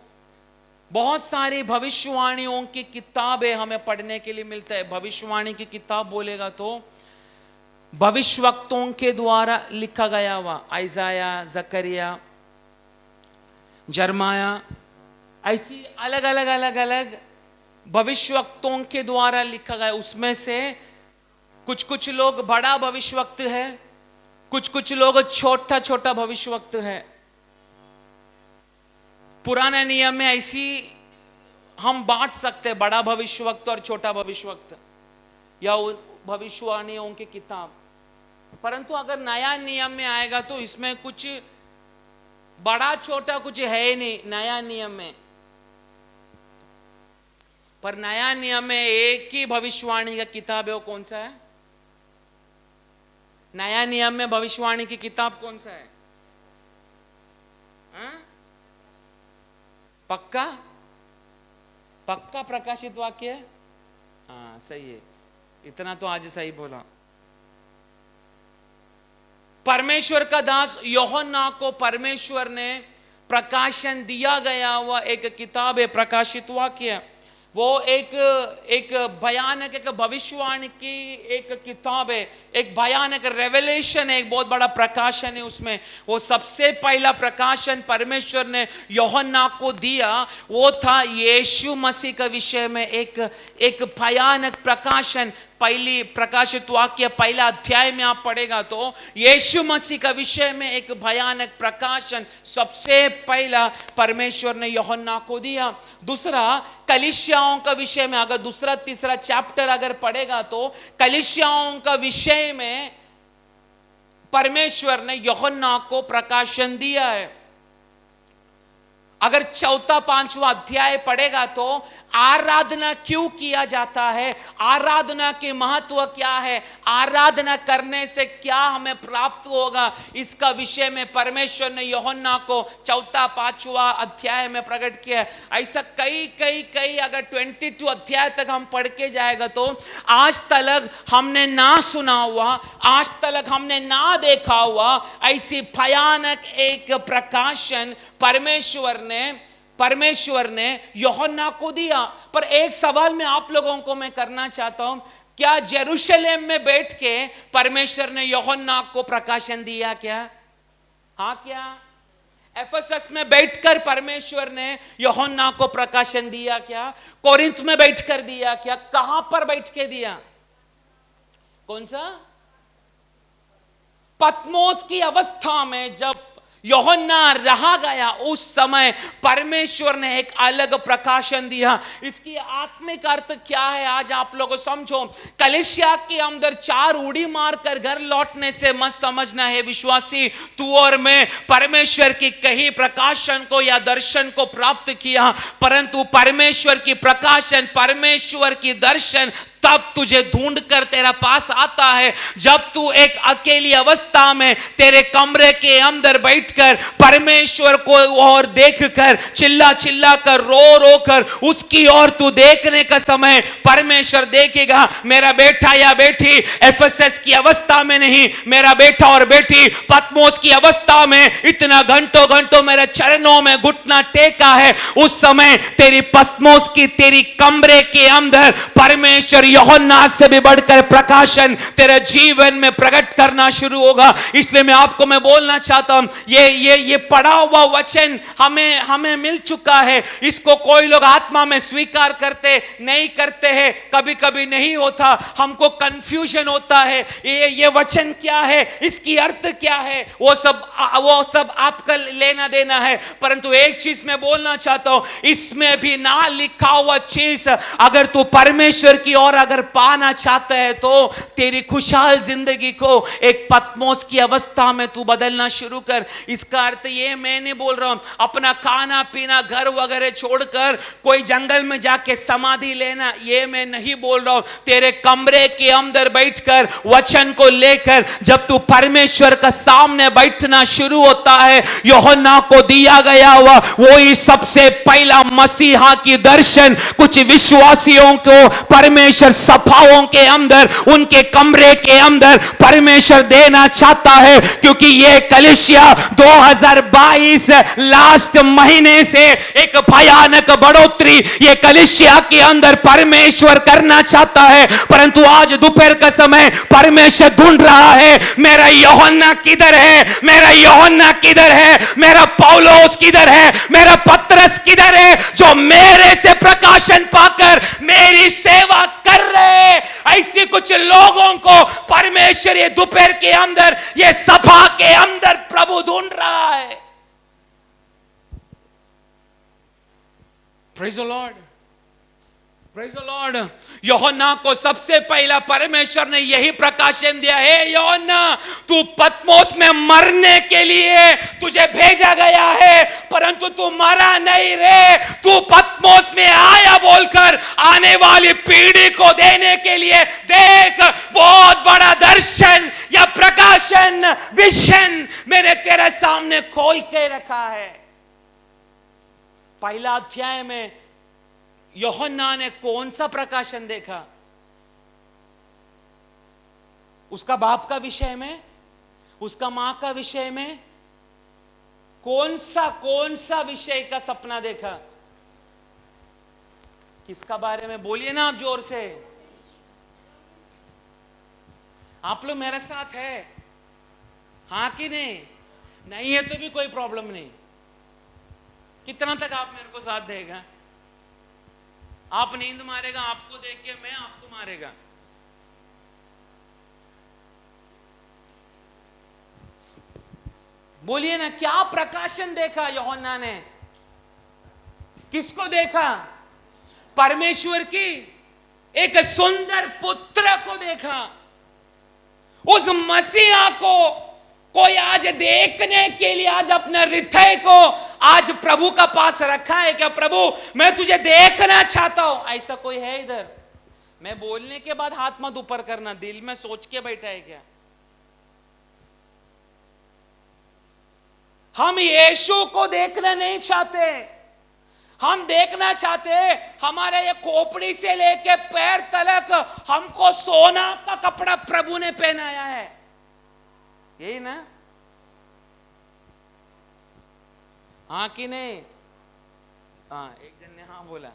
बहुत सारी भविष्यवाणियों की किताबें हमें पढ़ने के लिए मिलता है। भविष्यवाणी की किताब बोलेगा तो भविष्यवक्तों के द्वारा लिखा गया हुआ, आइजाया, जकरिया, जरमाया, ऐसी अलग अलग भविष्यवक्तों के द्वारा लिखा गया। उसमें से कुछ लोग बड़ा भविष्यवक्त है, कुछ लोग छोटा भविष्यवक्त है। पुराने नियम में ऐसी हम बांट सकते हैं बड़ा भविष्यवक्त और छोटा भविष्यवक्त या भविष्यवाणियों की किताब। परंतु अगर नया नियम में आएगा तो इसमें कुछ बड़ा छोटा कुछ है नहीं नया नियम में। पर नया नियम में एक ही भविष्यवाणी का किताब है, वो कौन सा है? नया नियम में भविष्यवाणी की किताब कौन सा है? हा? पक्का प्रकाशित वाक्य है। हाँ सही है, इतना तो आज सही बोला। परमेश्वर का दास यूहन्ना को परमेश्वर ने प्रकाशन दिया गया हुआ एक किताब है प्रकाशित वाक्य। वो एक भयानक एक भविष्यवाणी की एक किताब है, एक भयानक रेवलेशन है, एक बहुत बड़ा प्रकाशन है उसमें। वो सबसे पहला प्रकाशन परमेश्वर ने यूहन्ना को दिया वो था यीशु मसीह के विषय में एक भयानक प्रकाशन। पहली प्रकाशित वाक्य पहला अध्याय में आप पढ़ेगा तो यीशु मसीह का विषय में एक भयानक प्रकाशन सबसे पहला परमेश्वर ने यूहन्ना को दिया। दूसरा कलीसियाओं का विषय में अगर दूसरा तीसरा चैप्टर अगर पढ़ेगा तो कलीसियाओं का विषय में परमेश्वर ने यूहन्ना को प्रकाशन दिया है। अगर चौथा पांचवा अध्याय पढ़ेगा तो आराधना क्यों किया जाता है, आराधना के महत्व क्या है, आराधना करने से क्या हमें प्राप्त होगा, इसका विषय में परमेश्वर ने यूहन्ना को चौथा पांचवा अध्याय में प्रकट किया है। ऐसा कई कई कई अगर 22 अध्याय तक हम पढ़ के जाएगा तो आज तक हमने ना सुना हुआ, आज तक हमने ना देखा हुआ ऐसी भयानक एक प्रकाशन परमेश्वर ने यूहन्ना को दिया। पर एक सवाल मैं आप लोगों को मैं करना चाहता हूं, क्या यरूशलेम में बैठ के परमेश्वर ने यूहन्ना को प्रकाशन दिया क्या? हाँ क्या? एफेसस में बैठकर परमेश्वर ने यूहन्ना को प्रकाशन दिया क्या? कोरिन्थ में बैठकर दिया क्या? कहां पर बैठ के दिया? कौन सा? पत्मोस की अवस्था में जब यूहन्ना रहा गया, उस समय परमेश्वर ने एक अलग प्रकाशन दिया। इसकी आत्मिक अर्थ क्या है आज आप लोग समझो। कलीसिया के अंदर 4 उड़ी मारकर घर लौटने से मत समझना है विश्वासी, तू और मैं परमेश्वर की कहीं प्रकाशन को या दर्शन को प्राप्त किया, परंतु परमेश्वर की प्रकाशन, परमेश्वर की दर्शन तब तुझे ढूंढ कर तेरा पास आता है जब तू एक अकेली अवस्था में तेरे कमरे के अंदर बैठकर परमेश्वर को और देखकर चिल्ला चिल्ला कर रो कर उसकी ओर तू देखने का समय परमेश्वर देखेगा मेरा बेटा या बेटी एफेसस की अवस्था में नहीं, मेरा बेटा और बेटी पत्मोस की अवस्था में इतना घंटों घंटों मेरे चरणों में घुटना टेका है, उस समय तेरी पत्मोस की तेरी कमरे के अंदर परमेश्वर यूहन्ना से भी बढ़कर प्रकाशन तेरे जीवन में प्रकट करना शुरू होगा। इसलिए मैं बोलना चाहता हूं, ये पढ़ा हुआ वचन हमें मिल चुका है, इसको कोई लोग आत्मा में स्वीकार करते नहीं करते हैं, कभी कभी नहीं होता, हमको कंफ्यूजन होता है ये वचन क्या है, इसकी अर्थ क्या है, वो सब आपका लेना देना है। परंतु एक चीज मैं बोलना चाहता हूं, इसमें भी ना लिखा हुआ चीज अगर तू परमेश्वर की ओर अगर पाना चाहता है तो तेरी खुशहाल जिंदगी को एक पत्मोस की अवस्था में तू बदलना शुरू कर। इसका अर्थ ये मैं नहीं बोल रहा हूं अपना खाना पीना घर वगैरह छोड़कर कोई जंगल में जाके समाधि लेना, ये मैं नहीं बोल रहा हूं। तेरे कमरे के अंदर बैठकर वचन को लेकर जब तू परमेश्वर का सामने बैठना शुरू होता है, यूहन्ना को दिया गया हुआ वही सबसे पहला मसीहा की दर्शन कुछ विश्वासियों को परमेश्वर सभाओं के अंदर उनके कमरे के अंदर परमेश्वर देना चाहता है, क्योंकि ये कलीसिया 2022 लास्ट महीने से एक भयानक बढ़ोतरी ये कलीसिया के अंदर परमेश्वर करना चाहता है। परंतु आज दोपहर का समय परमेश्वर ढूंढ रहा है मेरा यूहन्ना किधर है, मेरा यूहन्ना किधर है, मेरा पौलुस किधर है, मेरा पतरस किधर है जो मेरे से प्रकाशन पाकर मेरी सेवा कर रहे। ऐसे कुछ लोगों को परमेश्वर ये दोपहर के अंदर ये सभा के अंदर प्रभु ढूंढ रहा है। Praise the Lord, praise the Lord. यूहन्ना को सबसे पहला परमेश्वर ने यही प्रकाशन दिया है, यूहन्ना तू पत्मोस में मरने के लिए तुझे भेजा गया है, परंतु तू मरा नहीं रे, तू पत्मोस में आया बोलकर आने वाली पीढ़ी को देने के लिए देख बहुत बड़ा दर्शन या प्रकाशन विजन मैंने तेरे सामने खोल के रखा है। पहला अध्याय में यूहन्ना ने कौन सा प्रकाशन देखा? उसका बाप का विषय में, उसका मां का विषय में, कौन सा विषय का सपना देखा? किसका बारे में? बोलिए ना आप जोर से। आप लोग मेरे साथ है? हाँ कि नहीं? नहीं है तो भी कोई प्रॉब्लम नहीं। कितना तक आप मेरे को साथ देगा? आप नींद मारेगा आपको देख के, मैं आपको मारेगा। बोलिए ना, क्या प्रकाशन देखा यूहन्ना ने? किसको देखा? परमेश्वर की एक सुंदर पुत्र को देखा। उस मसीहा को कोई आज देखने के लिए आज अपने हृदय को आज प्रभु का पास रखा है क्या? प्रभु मैं तुझे देखना चाहता हूं। ऐसा कोई है इधर? मैं बोलने के बाद हाथ मत ऊपर करना, दिल में सोच के बैठा है क्या? हम यीशु को देखना नहीं चाहते, हम देखना चाहते हमारे ये खोपड़ी से लेके पैर तलक हमको सोना का कपड़ा प्रभु ने पहनाया है, यही ना? हाँ कि नहीं? हाँ, एक जन ने हाँ बोला।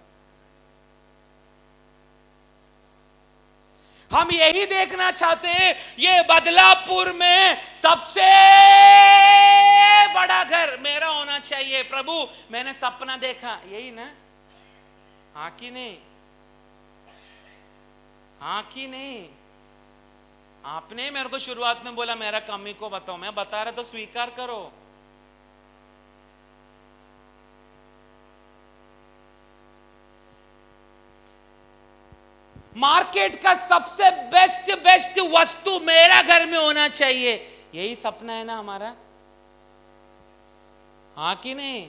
हम यही देखना चाहते हैं, ये बदलापुर में सबसे बड़ा घर मेरा होना चाहिए प्रभु, मैंने सपना देखा, यही ना? हाँ कि नहीं? हाँ कि नहीं? आपने मेरे को शुरुआत में बोला मेरा कमी को बताओ, मैं बता रहा तो स्वीकार करो। मार्केट का सबसे बेस्ट वस्तु मेरा घर में होना चाहिए, यही सपना है ना हमारा? हाँ कि नहीं?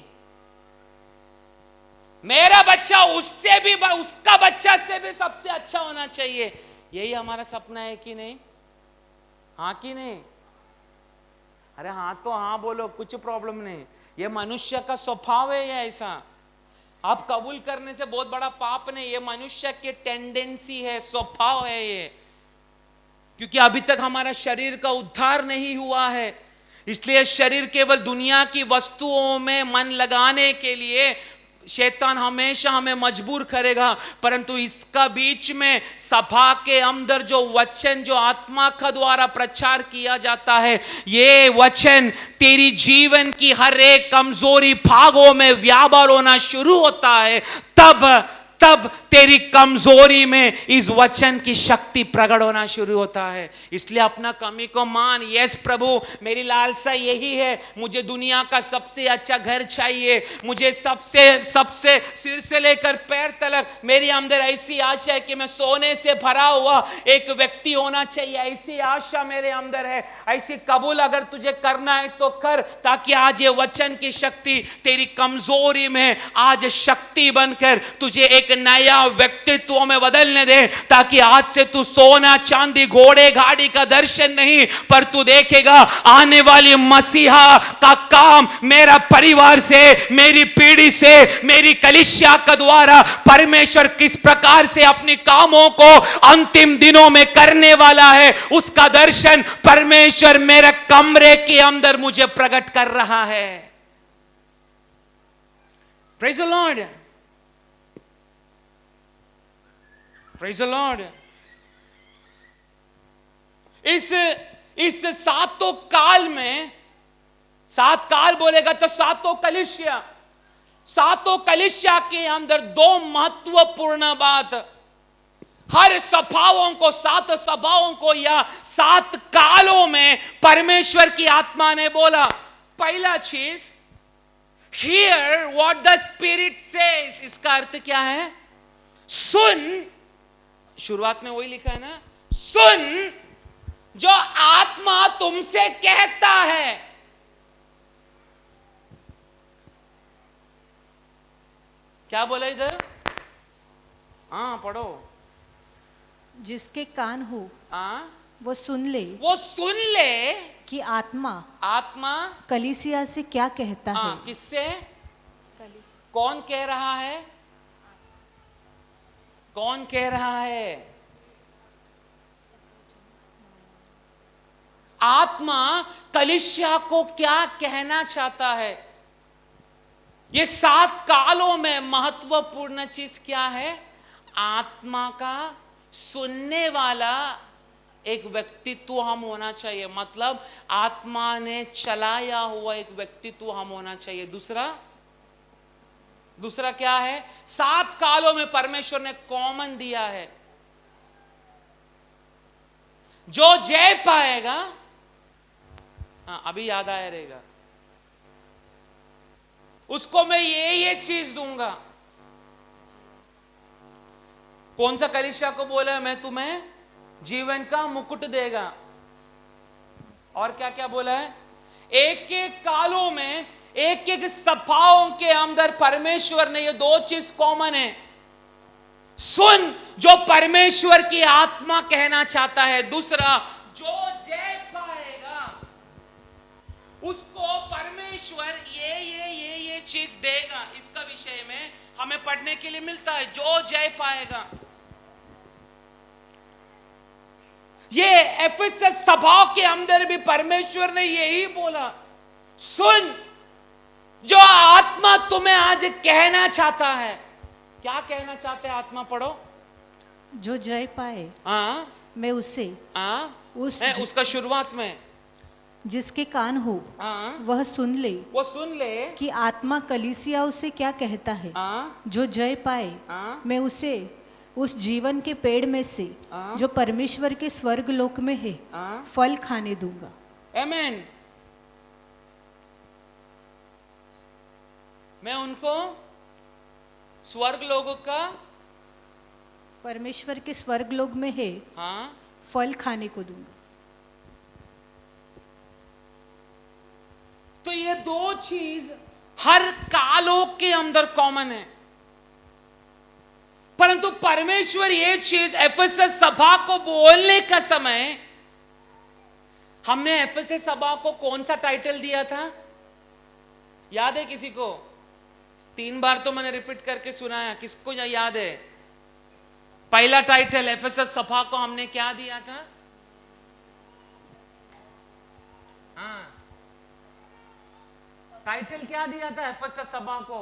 मेरा बच्चा उससे भी, उसका बच्चा से भी सबसे अच्छा होना चाहिए, यही हमारा सपना है कि नहीं? हाँ कि नहीं? अरे हाँ तो हाँ बोलो, कुछ प्रॉब्लम नहीं। ये मनुष्य का स्वभाव है, ये ऐसा आप कबूल करने से बहुत बड़ा पाप नहीं, ये मनुष्य की टेंडेंसी है, स्वभाव है ये। क्योंकि अभी तक हमारा शरीर का उद्धार नहीं हुआ है, इसलिए शरीर केवल दुनिया की वस्तुओं में मन लगाने के लिए शैतान हमेशा हमें मजबूर करेगा। परंतु इसका बीच में सभा के अंदर जो वचन, जो आत्मा का द्वारा प्रचार किया जाता है, ये वचन तेरी जीवन की हर एक कमजोरी भागों में व्यापार होना शुरू होता है, तब तेरी कमजोरी में इस वचन की शक्ति प्रकट होना शुरू होता है। इसलिए अपना कमी को मान, यस प्रभु मेरी लालसा यही है, मुझे दुनिया का सबसे अच्छा घर चाहिए, मुझे सबसे सिर से लेकर पैर तक मेरी अंदर ऐसी आशा है कि मैं सोने से भरा हुआ एक व्यक्ति होना चाहिए, ऐसी आशा मेरे अंदर है। ऐसी कबूल अगर तुझे करना है तो कर, ताकि आज ये वचन की शक्ति तेरी कमजोरी में आज शक्ति बनकर तुझे एक नया व्यक्तित्व में बदलने दे, ताकि आज से तू सोना चांदी घोड़े गाड़ी का दर्शन नहीं, पर तू देखेगा आने वाली मसीहा का काम मेरा परिवार से, मेरी पीढ़ी से, मेरी कलीसिया का द्वारा परमेश्वर किस प्रकार से अपने कामों को अंतिम दिनों में करने वाला है, उसका दर्शन परमेश्वर मेरे कमरे के अंदर मुझे प्रकट कर रहा है। Praise the Lord, praise the Lord. इस सातों काल में, सात काल बोलेगा तो सातों कलीसिया के अंदर दो महत्वपूर्ण बात, हर सभाओं को, सात सभाओं को या सात कालों में परमेश्वर की आत्मा ने बोला। पहला चीज, here what the spirit says, इसका अर्थ क्या है? सुन, शुरुआत में वही लिखा है ना, सुन जो आत्मा तुमसे कहता है। क्या बोला इधर? हाँ पढ़ो। जिसके कान हो हाँ वो सुन ले, कि आत्मा कलीसिया से क्या कहता है। किससे? कौन कह रहा है? कौन कह रहा है? आत्मा कलीसिया को क्या कहना चाहता है? ये सात कालों में महत्वपूर्ण चीज क्या है? आत्मा का सुनने वाला एक व्यक्तित्व हम होना चाहिए, मतलब आत्मा ने चलाया हुआ एक व्यक्तित्व हम होना चाहिए। दूसरा क्या है? सात कालों में परमेश्वर ने कॉमन दिया है, जो जय पाएगा, अभी याद आया रहेगा, उसको मैं ये चीज दूंगा। कौन सा कलीसिया को बोला? मैं तुम्हें जीवन का मुकुट देगा। और क्या क्या बोला है? एक एक कालों में एक एक सभाओं के अंदर परमेश्वर ने ये दो चीज कॉमन है। सुन जो परमेश्वर की आत्मा कहना चाहता है। दूसरा, जो जय पाएगा उसको परमेश्वर ये चीज देगा। इसका विषय में हमें पढ़ने के लिए मिलता है, जो जय पाएगा। ये एफेसस सभा के अंदर भी परमेश्वर ने यही बोला, सुन जो आत्मा तुम्हें आज कहना चाहता है। क्या कहना चाहते हैं आत्मा? पढ़ो। जो जय पाए मैं उसे उसका शुरुआत में जिसके कान हो वह सुन ले, कि आत्मा कलीसिया उसे क्या कहता है। जो जय पाए मैं उसे उस जीवन के पेड़ में से जो परमेश्वर के स्वर्ग लोक में है फल खाने दूंगा। आमीन। मैं उनको स्वर्ग लोगों का, परमेश्वर के स्वर्ग लोक में है फल खाने को दूंगा। तो ये दो चीज हर कालों के अंदर कॉमन है, परंतु परमेश्वर ये चीज एफेसस सभा को बोलने का समय, हमने एफेसस सभा को कौन सा टाइटल दिया था? याद है किसी को? 3 बार तो मैंने रिपीट करके सुनाया, किसको याद है? पहला टाइटल एफेसस सभा को हमने क्या दिया था? टाइटल क्या दिया था एफेसस सभा को?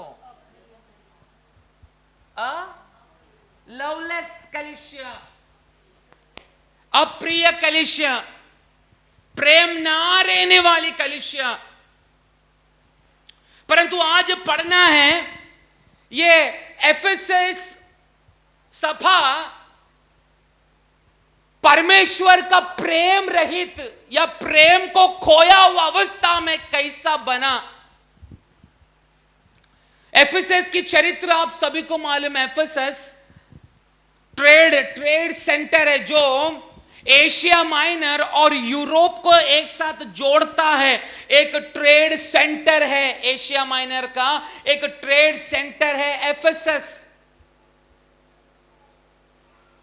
लवलेस कलीसिया, अप्रिय कलीसिया, प्रेम ना रहने वाली कलीसिया। परंतु आज पढ़ना है ये एफेसस सभा परमेश्वर का प्रेम रहित या प्रेम को खोया हुआ अवस्था में कैसा बना। एफेसस की चरित्र आप सभी को मालूम है। एफेसस ट्रेड सेंटर है जो एशिया माइनर और यूरोप को एक साथ जोड़ता है। एक ट्रेड सेंटर है एशिया माइनर का, एक ट्रेड सेंटर है एफेसस।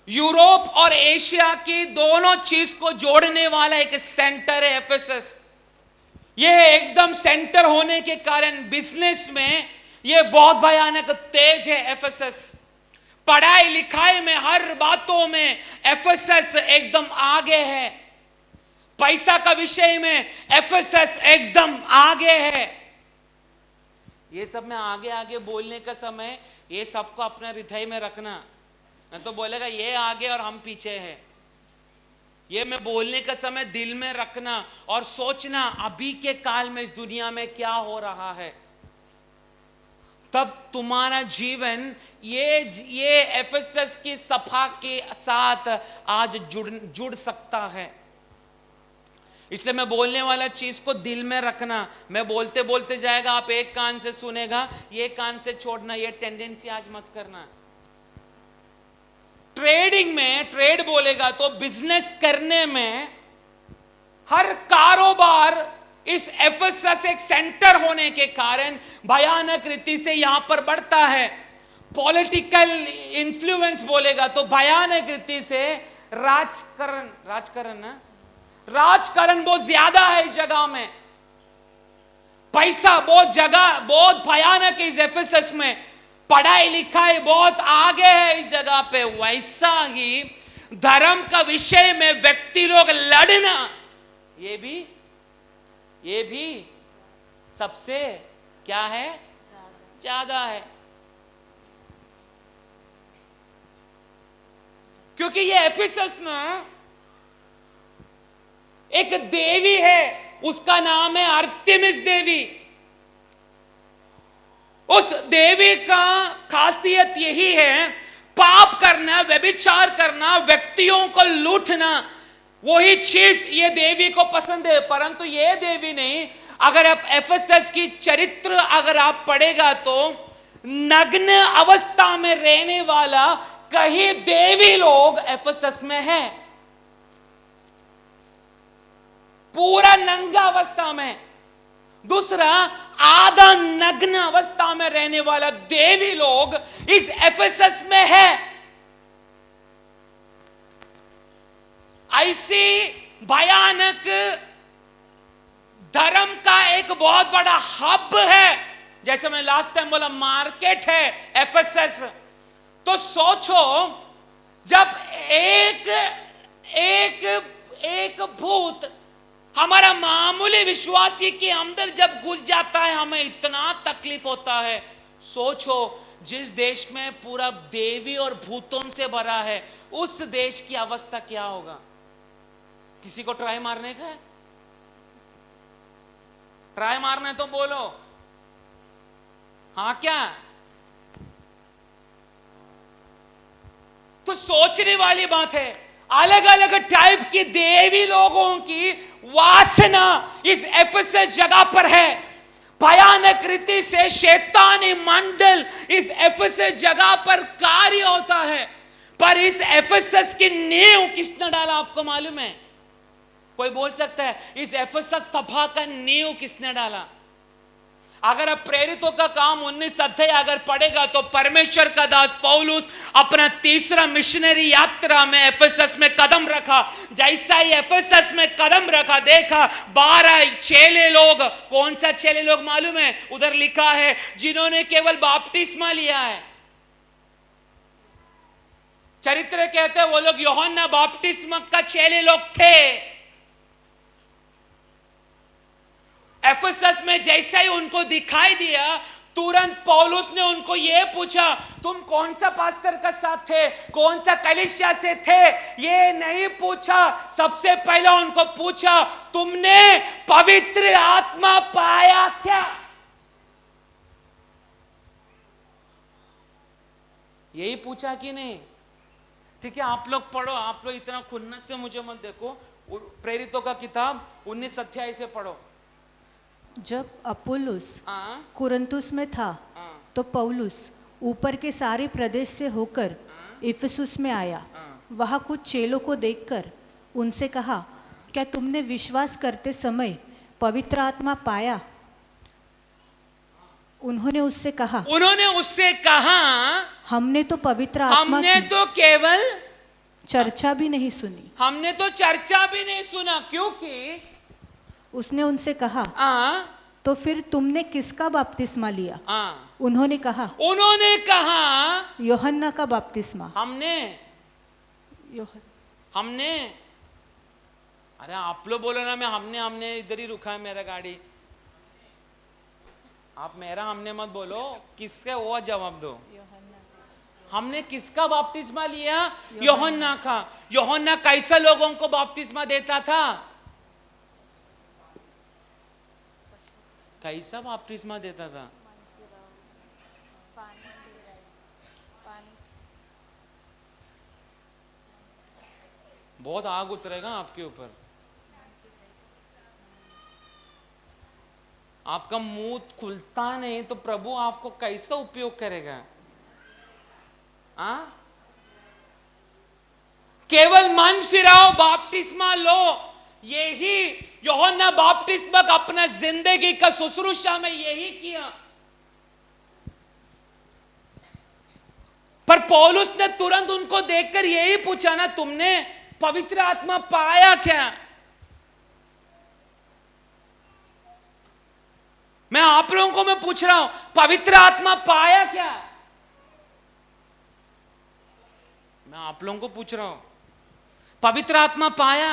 यूरोप और एशिया की दोनों चीज को जोड़ने वाला एक सेंटर है एफेसस। यह एकदम सेंटर होने के कारण बिजनेस में यह बहुत भयानक तेज है एफेसस। पढ़ाई लिखाई में हर बातों में एफेसस एकदम आगे है। पैसा का विषय में एफेसस एकदम आगे है। ये सब में आगे आगे बोलने का समय ये सबको अपने हृदय में रखना, नहीं तो बोलेगा ये आगे और हम पीछे हैं। ये मैं बोलने का समय दिल में रखना और सोचना अभी के काल में इस दुनिया में क्या हो रहा है, तब तुम्हारा जीवन ये एफेसस की सभा के साथ आज जुड़ सकता है। इसलिए मैं बोलने वाला चीज को दिल में रखना। मैं बोलते बोलते जाएगा, आप एक कान से सुनेगा, ये कान से छोड़ना, ये टेंडेंसी आज मत करना। ट्रेडिंग में ट्रेड बोलेगा तो बिजनेस करने में हर कारोबार इस एफेसस एक सेंटर होने के कारण भयानक रीति से यहां पर बढ़ता है। पॉलिटिकल इन्फ्लुएंस बोलेगा तो भयानक रीति से राजकारण बहुत ज्यादा है इस जगह में। पैसा बहुत भयानक है इस एफेसस में। पढ़ाई लिखाई बहुत आगे है इस जगह पे। वैसा ही धर्म का विषय में व्यक्ति लोग लड़ना, ये भी सबसे क्या है? ज्यादा है। क्योंकि ये एफेसस में एक देवी है, उसका नाम है आर्तेमिस देवी। उस देवी का खासियत यही है, पाप करना, व्यभिचार करना, व्यक्तियों को लूटना, वही चीज ये देवी को पसंद है। परंतु ये देवी नहीं, अगर आप एफेसस की चरित्र अगर आप पढ़ेगा तो नग्न अवस्था में रहने वाला कई देवी लोग एफेसस में है, पूरा नंगा अवस्था में। दूसरा, आधा नग्न अवस्था में रहने वाला देवी लोग इस एफेसस में है। ऐसी भयानक धर्म का एक बहुत बड़ा हब है, जैसे मैं लास्ट टाइम बोला मार्केट है एफेसस। तो सोचो, जब एक भूत हमारा मामूली विश्वासी के अंदर जब घुस जाता है, हमें इतना तकलीफ होता है। सोचो, जिस देश में पूरा देवी और भूतों से भरा है, उस देश की अवस्था क्या होगा। किसी को ट्राई मारने का है? ट्राई मारना है तो बोलो हाँ क्या। तो सोचने वाली बात है, अलग अलग टाइप की देवी लोगों की वासना इस एफेसस जगह पर है। भयानक रीति से शैतानी मंडल इस एफेसस जगह पर कार्य होता है। पर इस एफेसस की नींव किसने डाला, आपको मालूम है? कोई बोल सकता है इस एफेसस सभा का नींव किसने डाला? अगर आप प्रेरितों का काम 19 अध्याय अगर पढ़ेगा तो परमेश्वर का दास पौलुस अपना तीसरा मिशनरी यात्रा में एफेसस में कदम रखा। जैसा ही एफेसस में कदम रखा, देखा 12 चेले लोग। कौन सा चेले लोग मालूम है? उधर लिखा है जिन्होंने केवल बपतिस्मा लिया है। चरित्र कहते हैं वो लोग यूहन्ना बपतिस्मा का चेले लोग थे। एफेसस में जैसा ही उनको दिखाई दिया, तुरंत पौलुस ने उनको यह पूछा, तुम कौन सा पास्टर का साथ थे, कौन सा कलीसिया से थे? ये नहीं पूछा। सबसे पहले उनको पूछा, तुमने पवित्र आत्मा पाया क्या? यही पूछा कि नहीं? ठीक है, आप लोग पढ़ो। आप लोग इतना खुन्नस से मुझे मत देखो। प्रेरितों का किताब 19 अध्याय से पढ़ो। जब अपोलोस कुरिन्थुस में था तो पौलुस ऊपर के सारे प्रदेश से होकर इफिसुस में आया। वहाँ कुछ चेलों को देखकर उनसे कहा, क्या तुमने विश्वास करते समय पवित्र आत्मा पाया? उन्होंने उससे कहा, हमने तो पवित्र आत्मा हमने तो केवल चर्चा भी नहीं सुनी। हमने तो चर्चा भी नहीं सुना, क्योंकि उसने उनसे कहा, तो फिर तुमने किसका बपतिस्मा लिया? उन्होंने कहा यूहन्ना का बपतिस्मा। हमने अरे आप लोग बोलो ना, मैं हमने इधर ही रुका है मेरा गाड़ी। आप मेरा हमने मत बोलो, किसका वो जवाब दो। हमने किसका बपतिस्मा लिया? यूहन्ना का। यूहन्ना कैसा लोगों को बपतिस्मा देता था? कैसा बपतिस्मा देता था? बहुत आग उतरेगा आपके ऊपर। आपका मुंह खुलता नहीं तो प्रभु आपको कैसा उपयोग करेगा? केवल मन फिराओ, बपतिस्मा लो। यही यूहन्ना बपतिस्मा अपना जिंदगी का शुश्रूषा में यही किया। पर पौलुस ने तुरंत उनको देखकर यही पूछा ना, तुमने पवित्र आत्मा पाया क्या? मैं आप लोगों को मैं पूछ रहा हूं, पवित्र आत्मा पाया क्या? मैं आप लोगों को पूछ रहा हूं, पवित्र आत्मा पाया?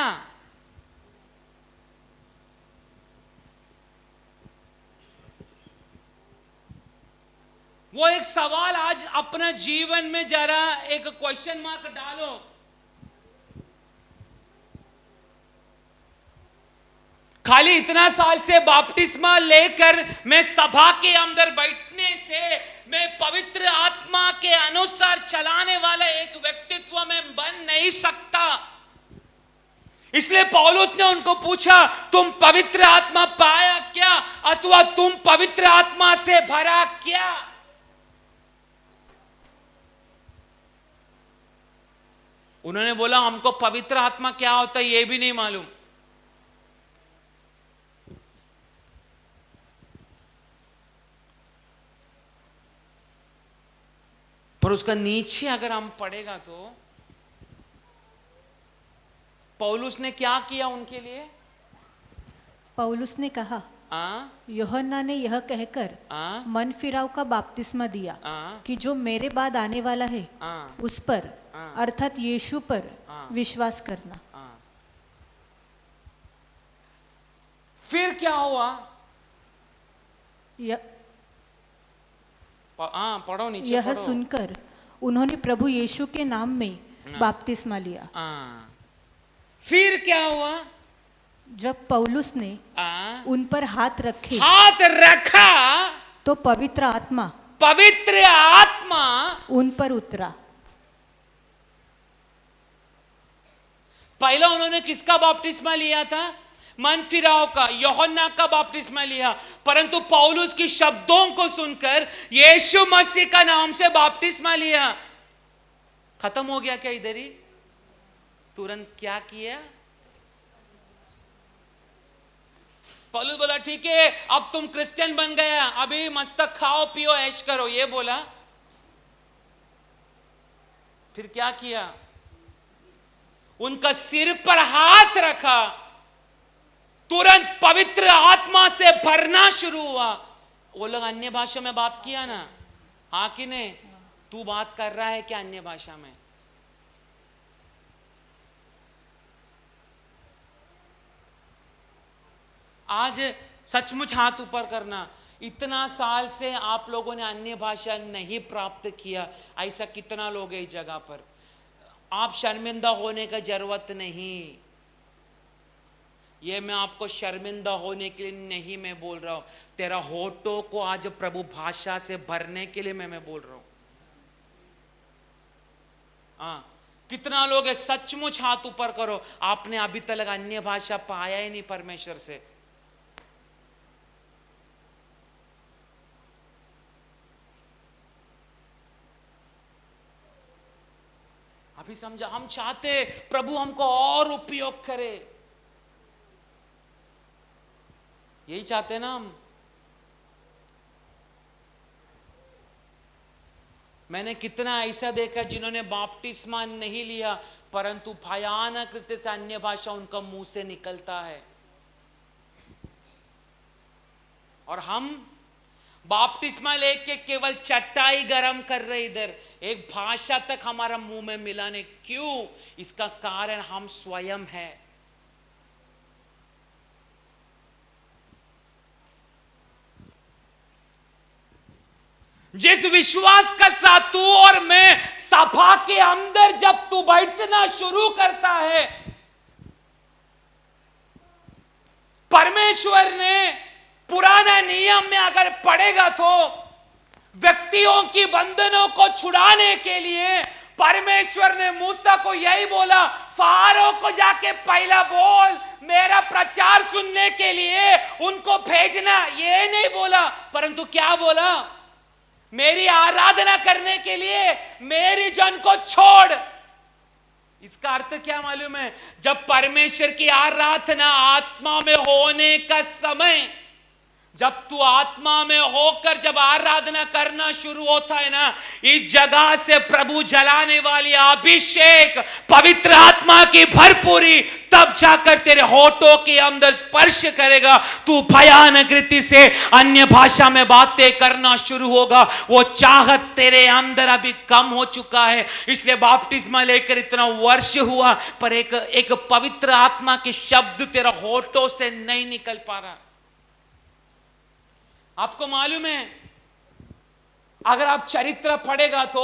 वो एक सवाल आज अपना जीवन में जरा एक क्वेश्चन मार्क डालो। खाली इतना साल से बपतिस्मा लेकर मैं सभा के अंदर बैठने से मैं पवित्र आत्मा के अनुसार चलाने वाला एक व्यक्तित्व में बन नहीं सकता। इसलिए पौलुस ने उनको पूछा, तुम पवित्र आत्मा पाया क्या, अथवा तुम पवित्र आत्मा से भरा क्या? उन्होंने बोला, हमको पवित्र आत्मा क्या होता है यह भी नहीं मालूम। पर उसका नीचे अगर हम पढ़ेगा तो पौलुस ने क्या किया उनके लिए? पौलुस ने कहा, यूहन्ना ने यह कहकर मन फिराव का बपतिस्मा दिया कि जो मेरे बाद आने वाला है उस पर अर्थात यीशु पर विश्वास करना। फिर क्या हुआ? पढ़ो नीचे। यह सुनकर उन्होंने प्रभु यीशु के नाम में बपतिस्मा लिया। फिर क्या हुआ? जब पौलुस ने उन पर हाथ रखा तो पवित्र आत्मा उन पर उतरा। पहला उन्होंने किसका बपतिस्मा लिया था? मन फिराव का, यूहन्ना का बपतिस्मा लिया। परंतु पौलुस की शब्दों को सुनकर यीशु मसीह का नाम से बपतिस्मा लिया। खत्म हो गया क्या इधर ही? तुरंत क्या किया? पौलुस बोला ठीक है अब तुम क्रिश्चियन बन गया, अभी मस्त खाओ पियो ऐश करो, ये बोला। फिर क्या किया? उनका सिर पर हाथ रखा, तुरंत पवित्र आत्मा से भरना शुरू हुआ। वो लोग अन्य भाषा में बात किया ना, हाँ कि नहीं? तू बात कर रहा है क्या अन्य भाषा में? आज सचमुच हाथ ऊपर करना। इतना साल से आप लोगों ने अन्य भाषा नहीं प्राप्त किया, ऐसा कितना लोग है इस जगह पर? आप शर्मिंदा होने का जरूरत नहीं। ये मैं आपको शर्मिंदा होने के लिए नहीं मैं बोल रहा हूं, तेरा होठों को आज प्रभु भाषा से भरने के लिए मैं बोल रहा हूं। कितना लोग है सचमुच हाथ ऊपर करो, आपने अभी तक अन्य भाषा पाया ही नहीं परमेश्वर से। अभी समझा? हम चाहते प्रभु हमको और उपयोग करे, यही चाहते ना हम। मैंने कितना ऐसा देखा जिन्होंने बपतिस्मा नहीं लिया परंतु भयानक रीति से अन्य भाषा उनका मुंह से निकलता है। और हम बपतिस्मा लेके केवल चटाई गरम कर रहे, इधर एक भाषा तक हमारा मुंह में मिलाने। क्यों? इसका कारण हम स्वयं है। जिस विश्वास का साथ तू और मैं सभा के अंदर जब तू बैठना शुरू करता है, परमेश्वर ने पुराना नियम में अगर पढ़ेगा तो व्यक्तियों की बंधनों को छुड़ाने के लिए परमेश्वर ने मूसा को यही बोला, फारो को जाके पहला बोल मेरा प्रचार सुनने के लिए उनको भेजना। ये नहीं बोला, परंतु क्या बोला? मेरी आराधना करने के लिए मेरी जन को छोड़। इसका अर्थ क्या मालूम है? जब परमेश्वर की आराधना आत्मा में होने का समय, जब तू आत्मा में होकर जब आराधना करना शुरू होता है ना, इस जगह से प्रभु जलाने वाली अभिषेक पवित्र आत्मा की भरपूरी तब जाकर तेरे होठों के अंदर स्पर्श करेगा। तू भयानक रीति से अन्य भाषा में बातें करना शुरू होगा। वो चाहत तेरे अंदर अभी कम हो चुका है, इसलिए बपतिस्मा लेकर इतना वर्ष हुआ पर एक पवित्र आत्मा के शब्द तेरा होठों से नहीं निकल पा रहा। आपको मालूम है, अगर आप चरित्र पढ़ेगा तो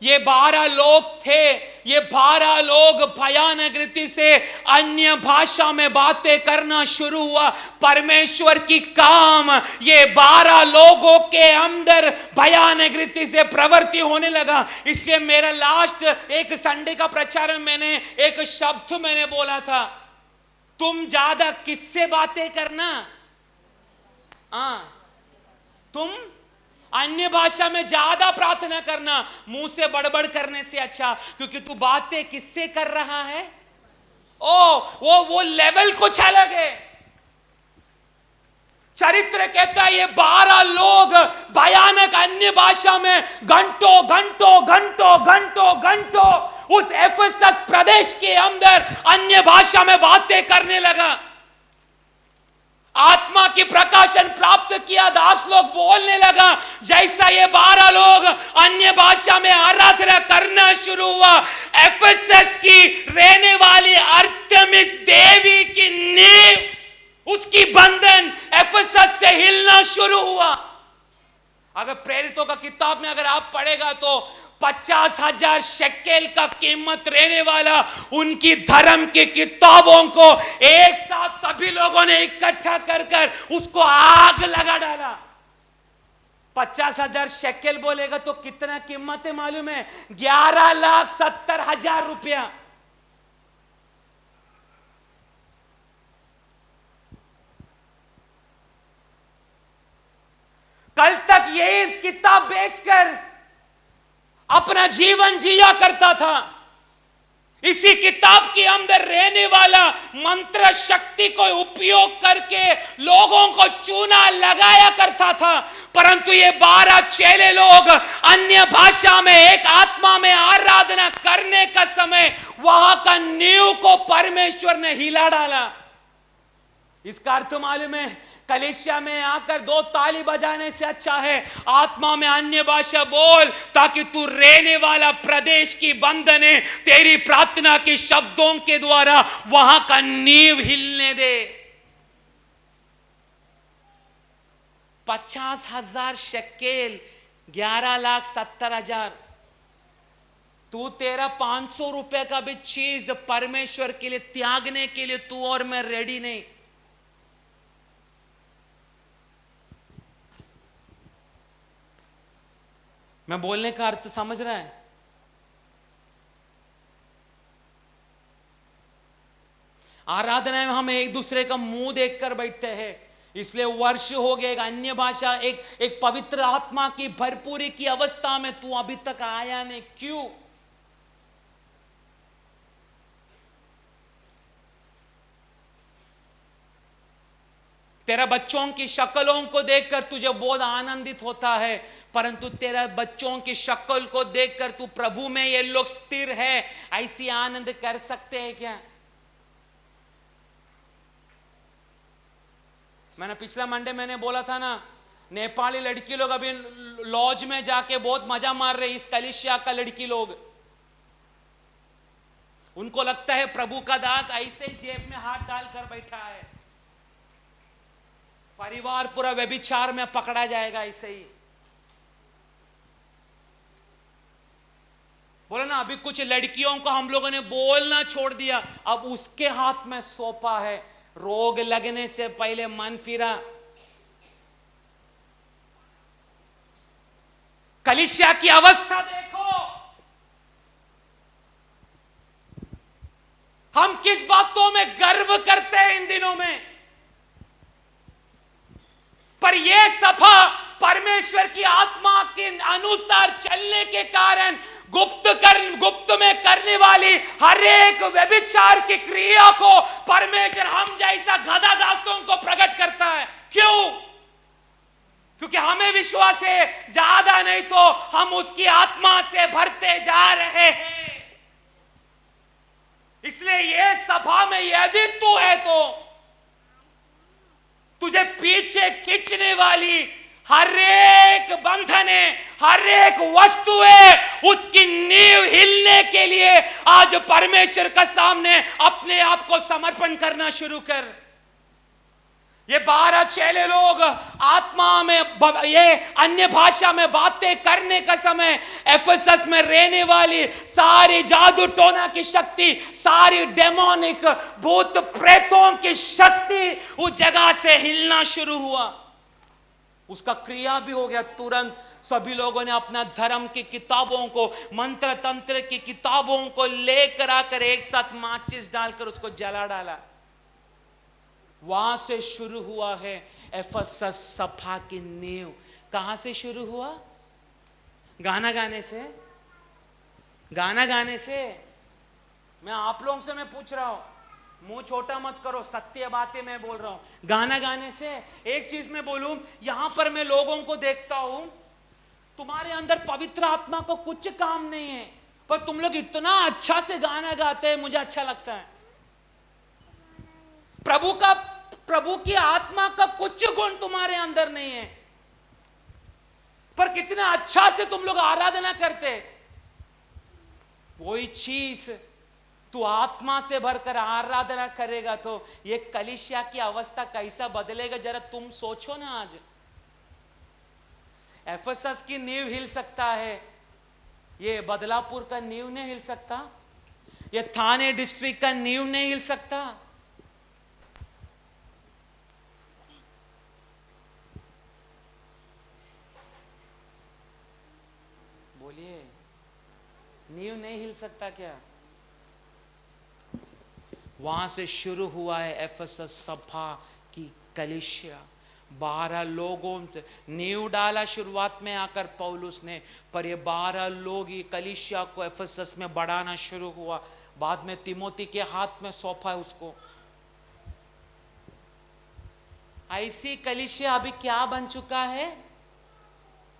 ये 12 लोग थे, ये 12 लोग भयानक रीति से अन्य भाषा में बातें करना शुरू हुआ। परमेश्वर की काम ये 12 लोगों के अंदर भयानक रीति से प्रवृत्ति होने लगा। इसलिए मेरा लास्ट एक संडे का प्रचार में मैंने एक शब्द मैंने बोला था, तुम ज्यादा किससे बातें करना? तुम अन्य भाषा में ज्यादा प्रार्थना करना, मुंह से बड़बड़ करने से अच्छा, क्योंकि तू बातें किससे कर रहा है? वो लेवल कुछ अलग है। चरित्र कहता है ये 12 लोग भयानक अन्य भाषा में घंटों घंटों घंटों घंटों घंटों उस एफेसस प्रदेश के अंदर अन्य भाषा में बातें करने लगा। आत्मा की प्रकाशन प्राप्त किया, दास लोग बोलने लगा। जैसा ये 12 लोग अन्य भाषा में आराधना करना शुरू हुआ, एफेसस की रहने वाली अर्थमिस देवी की नींव, उसकी बंधन एफेसस से हिलना शुरू हुआ। अगर प्रेरितों का किताब में अगर आप पढ़ेगा तो 50,000 शेकेल का कीमत रहने वाला उनकी धर्म की किताबों को एक साथ सभी लोगों ने इकट्ठा कर कर उसको आग लगा डाला। 50,000 शेकेल बोलेगा तो कितना कीमत है मालूम है? 11,70,000 रुपया। कल तक यही किताब बेचकर अपना जीवन जिया करता था। इसी किताब के अंदर रहने वाला मंत्र शक्ति को उपयोग करके लोगों को चूना लगाया करता था। परंतु ये 12 चेले लोग अन्य भाषा में एक आत्मा में आराधना करने का समय वहां का नींव को परमेश्वर ने हिला डाला। इसका अर्थ मालूम है? कलीसिया में आकर 2 ताली बजाने से अच्छा है आत्मा में अन्य भाषा बोल, ताकि तू रहने वाला प्रदेश की बंधने तेरी प्रार्थना के शब्दों के द्वारा वहां का नींव हिलने दे। 50,000 शेकेल, 11,70,000। तू तेरा 500 रुपए का भी चीज परमेश्वर के लिए त्यागने के लिए तू और मैं रेडी नहीं। मैं बोलने का अर्थ समझ रहा है? आराधना में हम एक दूसरे का मुंह देखकर बैठते हैं, इसलिए वर्ष हो गए एक अन्य भाषा, एक पवित्र आत्मा की भरपूरी की अवस्था में तू अभी तक आया नहीं। क्यों? तेरा बच्चों की शक्लों को देखकर तुझे बहुत आनंदित होता है, परंतु तेरा बच्चों की शक्ल को देखकर तू प्रभु में ये लोग स्थिर है ऐसी आनंद कर सकते हैं क्या? मैंने पिछला मंडे मैंने बोला था ना, नेपाली लड़की लोग अभी लॉज में जाके बहुत मजा मार रहे। इस कलीसिया का लड़की लोग, उनको लगता है प्रभु का दास ऐसे ही जेब में हाथ डालकर बैठा है, परिवार पूरा व्यभिचार में पकड़ा जाएगा ऐसे ही। बोला ना, अभी कुछ लड़कियों को हम लोगों ने बोलना छोड़ दिया, अब उसके हाथ में सौंपा है। रोग लगने से पहले मन फिरा। कलीसिया की अवस्था देखो। हम किस बातों में गर्व करते हैं इन दिनों में, पर यह सभा परमेश्वर की आत्मा के अनुसार चलने के कारण गुप्त में करने वाली हर एक व्यभिचार की क्रिया को परमेश्वर हम जैसा गधा दासों को प्रकट करता है। क्यों? क्योंकि हमें विश्वास है ज्यादा नहीं तो हम उसकी आत्मा से भरते जा रहे हैं। इसलिए ये सभा में यदि तू है तो तुझे पीछे खींचने वाली हर एक बंधने, हर एक वस्तुएं, उसकी नींव हिलने के लिए आज परमेश्वर का सामने अपने आप को समर्पण करना शुरू कर। ये 12 चेले लोग आत्मा में ये अन्य भाषा में बातें करने का समय एफेसस में रहने वाली सारी जादू टोना की शक्ति, सारी डेमोनिक भूत प्रेतों की शक्ति उस जगह से हिलना शुरू हुआ। उसका क्रिया भी हो गया। तुरंत सभी लोगों ने अपना धर्म की किताबों को, मंत्र तंत्र की किताबों को लेकर आकर एक साथ माचिस डालकर उसको जला डाला। वहां से शुरू हुआ है एफेसस सभा की नींव। कहां से शुरू हुआ? गाना गाने से। गाना गाने से। मैं आप लोगों से मैं पूछ रहा हूं, मुंह छोटा मत करो, सत्य बातें मैं बोल रहा हूं। गाना गाने से एक चीज मैं बोलूं, यहां पर मैं लोगों को देखता हूं, तुम्हारे अंदर पवित्र आत्मा का कुछ काम नहीं है, पर तुम लोग इतना अच्छा से गाना गाते हैं, मुझे अच्छा लगता है। प्रभु की आत्मा का कुछ गुण तुम्हारे अंदर नहीं है, पर कितना अच्छा से तुम लोग आराधना करते। वही चीज तू आत्मा से भरकर आराधना करेगा तो ये कलीसिया की अवस्था कैसा बदलेगा, जरा तुम सोचो ना। आज एफेसस की नींव हिल सकता है, ये बदलापुर का नींव नहीं हिल सकता, ये थाने डिस्ट्रिक्ट का नींव नहीं हिल सकता। बोलिए, नींव नहीं हिल सकता क्या? वहां से शुरू हुआ है एफेसस सभा की कलीसिया। 12 लोगों से नींव डाला शुरुआत में आकर पौलुस ने, पर ये 12 लोग ये कलीसिया को एफेसस में बढ़ाना शुरू हुआ। बाद में तिमोथी के हाथ में सौंपा है उसको। ऐसी कलीसिया अभी क्या बन चुका है?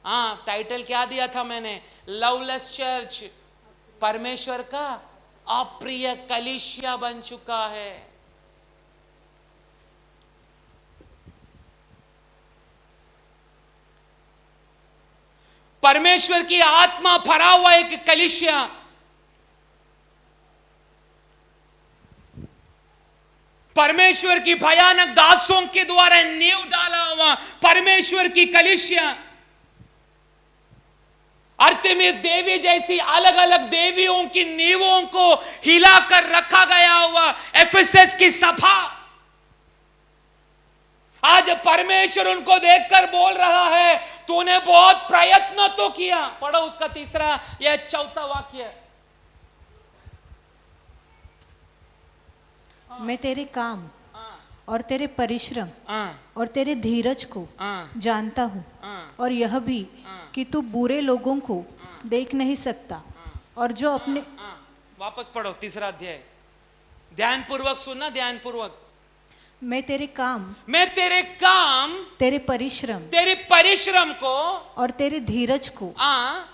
हाँ, टाइटल क्या दिया था मैंने? लवलेस चर्च, परमेश्वर का अप्रिय कलीसिया बन चुका है। परमेश्वर की आत्मा भरा हुआ एक कलीसिया, परमेश्वर की भयानक दासों के द्वारा नींव डाला हुआ परमेश्वर की कलीसिया, अर्तेमिस देवी जैसी अलग अलग देवियों की नींवों को हिलाकर रखा गया हुआ एफेसस की सभा। आज परमेश्वर उनको देखकर बोल रहा है, तूने बहुत प्रयत्न तो किया। पढ़ो उसका तीसरा या चौथा वाक्य। मैं तेरे काम और तेरे परिश्रम और तेरे धीरज को जानता हूँ, और यह भी कि तू बुरे लोगों को देख नहीं सकता, और जो अपने वापस पढ़ो तीसरा अध्याय, ध्यान पूर्वक सुनना, ध्यान पूर्वक। मैं तेरे काम तेरे परिश्रम को और तेरे धीरज को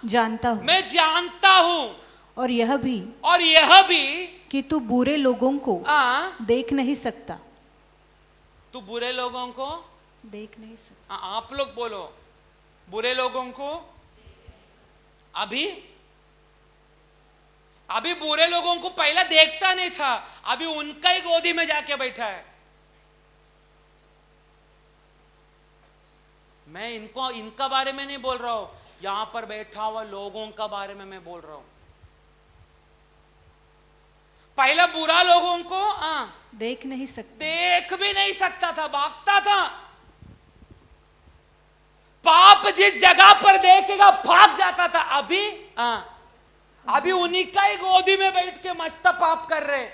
जानता हूँ, मैं जानता हूँ, और यह भी कि तू बुरे लोगों को देख नहीं सकता। तू बुरे लोगों को देख नहीं सकता। आप लोग बोलो, बुरे लोगों को अभी बुरे लोगों को पहले देखता नहीं था, अभी उनका ही गोदी में जाके बैठा है। मैं इनका बारे में नहीं बोल रहा हूं, यहां पर बैठा हुआ लोगों का बारे में मैं बोल रहा हूं। पहला बुरा लोगों को देख नहीं सकता, देख भी नहीं सकता था, भागता था। पाप जिस जगह पर देखेगा भाग जाता था। अभी उन्हीं का ही गोदी में बैठ के मस्त पाप कर रहे।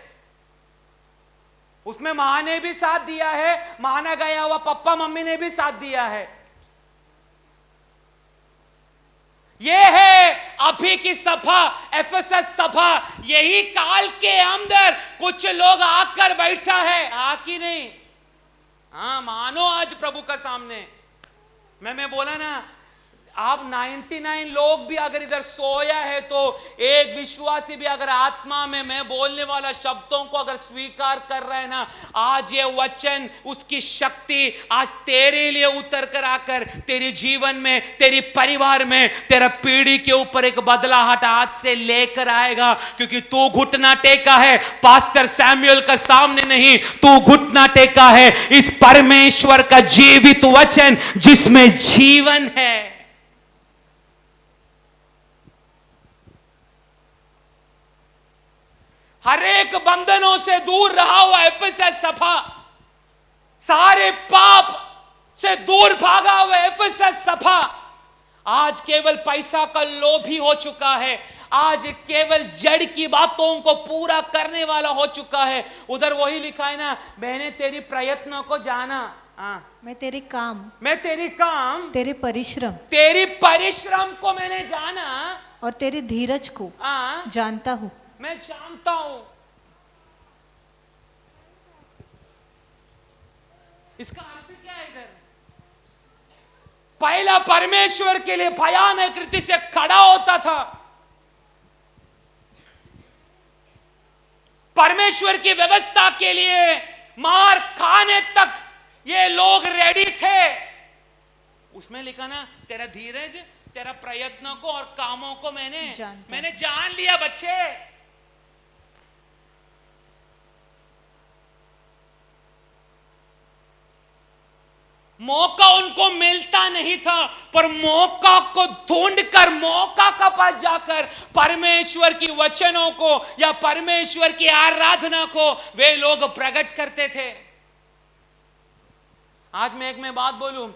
उसमें मां ने भी साथ दिया है, माना गया हुआ पप्पा मम्मी ने भी साथ दिया है। ये है अभी की सभा, एफेसस सभा। यही काल के अंदर कुछ लोग आकर बैठा है, आकी नहीं। मानो आज प्रभु का सामने मैं बोला ना, आप 99 लोग भी अगर इधर सोया है तो एक विश्वासी भी अगर आत्मा में मैं बोलने वाला शब्दों को अगर स्वीकार कर रहा है ना, आज ये वचन उसकी शक्ति आज तेरे लिए उतर कर आकर तेरे जीवन में, तेरी परिवार में, तेरा पीढ़ी के ऊपर एक बदलाहट आज से लेकर आएगा। क्योंकि तू घुटना टेका है पास्टर सैमुअल का सामने नहीं, तू घुटना टेका है इस परमेश्वर का जीवित वचन जिसमें जीवन है। हर एक बंधनों से दूर रहा हुआ एफेसस सभा, सारे पाप से दूर भागा हुआ एफेसस सभा आज केवल पैसा का लोभी हो चुका है। आज केवल जड़ की बातों को पूरा करने वाला हो चुका है। उधर वही लिखा है ना, मैंने तेरी प्रयत्नों को जाना, मैं तेरे काम, तेरी परिश्रम को मैंने जाना, और तेरे धीरज को जानता हूं। मैं जानता हूं। इसका अर्थ क्या है इधर? पहला परमेश्वर के लिए भयानक रीति से खड़ा होता था, परमेश्वर की व्यवस्था के लिए मार खाने तक ये लोग रेडी थे। उसमें लिखा ना, तेरा धीरज, तेरा प्रयत्नों को और कामों को मैंने जान लिया बच्चे। मौका उनको मिलता नहीं था, पर मौका को ढूंढकर, मौका का पास जाकर परमेश्वर की वचनों को या परमेश्वर की आराधना को वे लोग प्रकट करते थे। आज मैं एक बात बोलूं,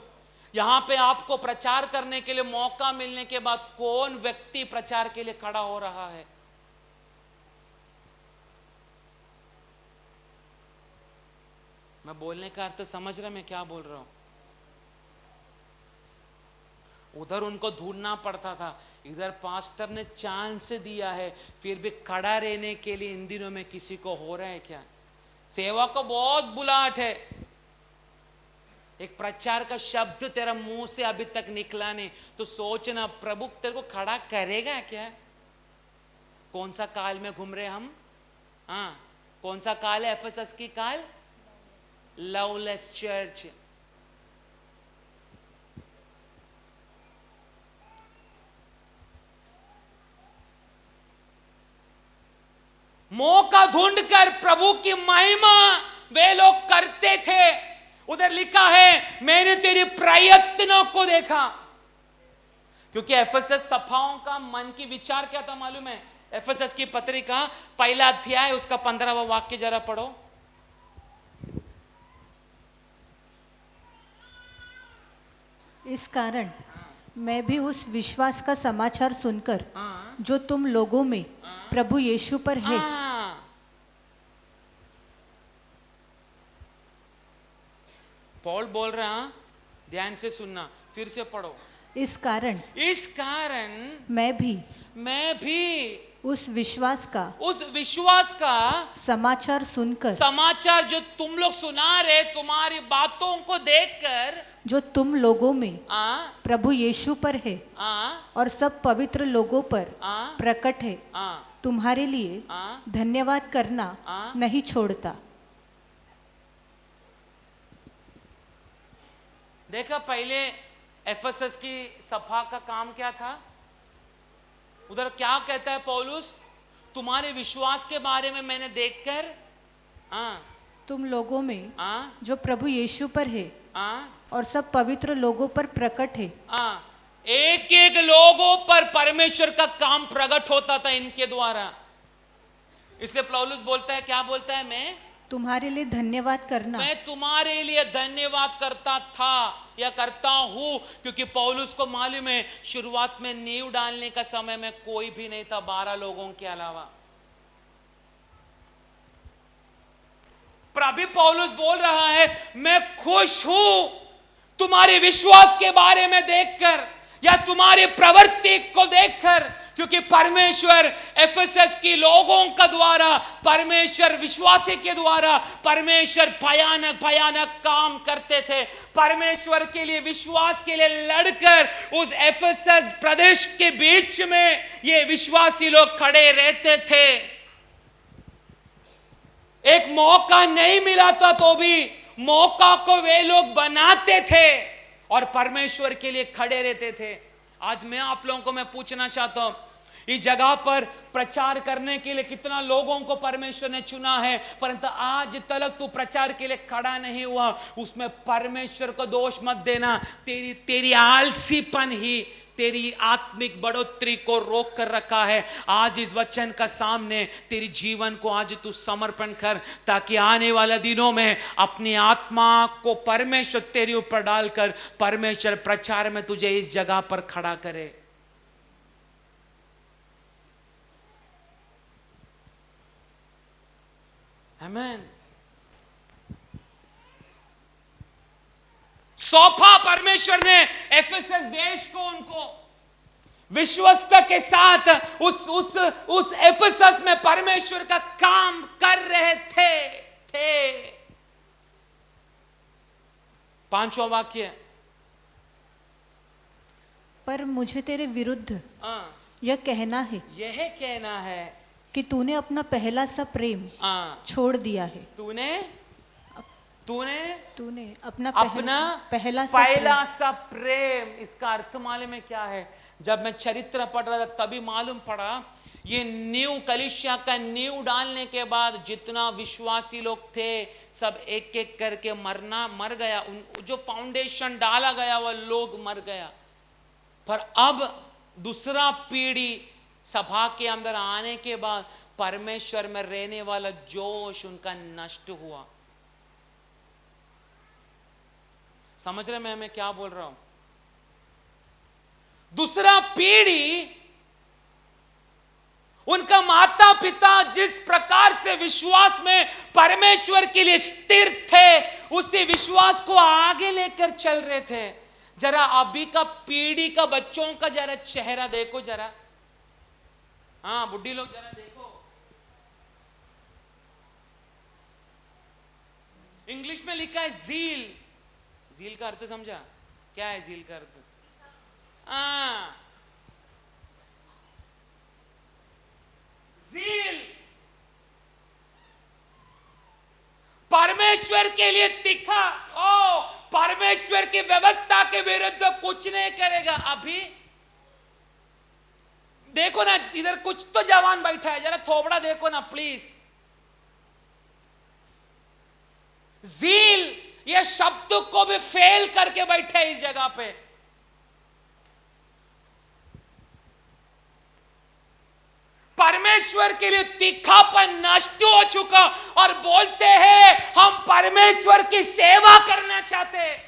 यहां पे आपको प्रचार करने के लिए मौका मिलने के बाद कौन व्यक्ति प्रचार के लिए खड़ा हो रहा है? मैं बोलने का अर्थ समझ रहा, मैं क्या बोल रहा हूं? उधर उनको ढूंढना पड़ता था, इधर पास्टर ने चांस दिया है, फिर भी खड़ा रहने के लिए इन दिनों में किसी को हो रहा है क्या? सेवा को बहुत बुलाहट है, एक प्रचार का शब्द तेरा मुंह से अभी तक निकला नहीं, तो सोचना प्रभु तेरे को खड़ा करेगा क्या? कौन सा काल में घूम रहे हम? हाँ, कौन सा काल है? एफएसएस की काल, लवलेस चर्च। मौका ढूंढकर प्रभु की महिमा वे लोग करते थे। उधर लिखा है, मैंने तेरे प्रयत्नों को देखा। क्योंकि एफएसएस सभाओं का मन की विचार क्या था मालूम है? एफएसएस की पत्रिका पहला अध्याय उसका 15वां वाक्य जरा पढ़ो। इस कारण मैं भी उस विश्वास का समाचार सुनकर जो तुम लोगों में प्रभु यीशु पर है, पौल बोल रहा, ध्यान से सुनना, फिर से पढ़ो। इस कारण मैं भी उस विश्वास का समाचार सुनकर, समाचार जो तुम लोग सुना रहे, तुम्हारी बातों को देखकर, जो तुम लोगों में प्रभु यीशु पर है और सब पवित्र लोगों पर प्रकट है, तुम्हारे लिए धन्यवाद करना नहीं छोड़ता। देखा, पहले एफएसएस की सभा का काम क्या था? उधर क्या कहता है पौलुस? तुम्हारे विश्वास के बारे में मैंने देखकर, तुम लोगों में जो प्रभु यीशु पर है और सब पवित्र लोगों पर प्रकट है। एक एक लोगों पर परमेश्वर का काम प्रकट होता था इनके द्वारा। इसलिए पौलुस बोलता है, क्या बोलता है? मैं तुम्हारे लिए धन्यवाद करना, मैं तुम्हारे लिए धन्यवाद करता था या करता हूं, क्योंकि पौलुस को मालूम है शुरुआत में नींव डालने का समय में कोई भी नहीं था 12 लोगों के अलावा। पर अभी पौलुस बोल रहा है, मैं खुश हूं तुम्हारे विश्वास के बारे में देखकर या तुम्हारी प्रवृत्ति को देखकर, क्योंकि परमेश्वर एफएसएस की लोगों का द्वारा, परमेश्वर विश्वासी के द्वारा परमेश्वर भयानक भयानक काम करते थे। परमेश्वर के लिए, विश्वास के लिए लड़कर उस एफएसएस प्रदेश के बीच में ये विश्वासी लोग खड़े रहते थे। एक मौका नहीं मिला था तो भी मौका को वे लोग बनाते थे और परमेश्वर के लिए खड़े रहते थे। आज मैं आप लोगों को मैं पूछना चाहता हूं, इस जगह पर प्रचार करने के लिए कितना लोगों को परमेश्वर ने चुना है, परंतु आज तक तू प्रचार के लिए खड़ा नहीं हुआ, उसमें परमेश्वर को दोष मत देना। तेरी आलसीपन ही तेरी आत्मिक बढ़ोतरी को रोक कर रखा है। आज इस वचन का सामने तेरी जीवन को आज तू समर्पण कर, ताकि आने वाले दिनों में अपनी आत्मा को परमेश्वर तेरे ऊपर डालकर परमेश्वर प्रचार में तुझे इस जगह पर खड़ा करे। आमीन। सौंपा परमेश्वर ने एफएसएस देश को, उनको विश्वस्त के साथ उस एफएसएस में परमेश्वर का काम कर रहे थे। 5वां वाक्य, पर मुझे तेरे विरुद्ध हाँ, यह कहना है यह कहना है कि तूने अपना पहला सा प्रेम हाँ, छोड़ दिया है। तूने तूने तूने अपना अपना पहला सा प्रेम। इसका अर्थ मालूम में क्या है? जब मैं चरित्र पढ़ रहा था तभी मालूम पड़ा, ये न्यू कलीसिया का न्यू डालने के बाद जितना विश्वासी लोग थे सब एक एक करके मर गया। उन जो फाउंडेशन डाला गया वह लोग मर गया। पर अब दूसरा पीढ़ी सभा के अंदर आने के बाद परमेश्वर में रहने वाला जोश उनका नष्ट हुआ। समझ रहे मैं क्या बोल रहा हूं? दूसरा पीढ़ी, उनका माता पिता जिस प्रकार से विश्वास में परमेश्वर के लिए स्थिर थे, उसी विश्वास को आगे लेकर चल रहे थे। जरा अभी का पीढ़ी का बच्चों का जरा चेहरा देखो जरा, हाँ बुढ़ी लोग जरा देखो। इंग्लिश में लिखा है जील। जील का अर्थ समझा? क्या है जील का अर्थ? जील, परमेश्वर के लिए तीखा। ओ, परमेश्वर की व्यवस्था के विरुद्ध कुछ नहीं करेगा। अभी देखो ना, इधर कुछ तो जवान बैठा है, जरा थोबड़ा देखो ना प्लीज। जील ये शब्द को भी फेल करके बैठे इस जगह पे। परमेश्वर के लिए तीखापन नष्ट हो चुका और बोलते हैं हम परमेश्वर की सेवा करना चाहते हैं।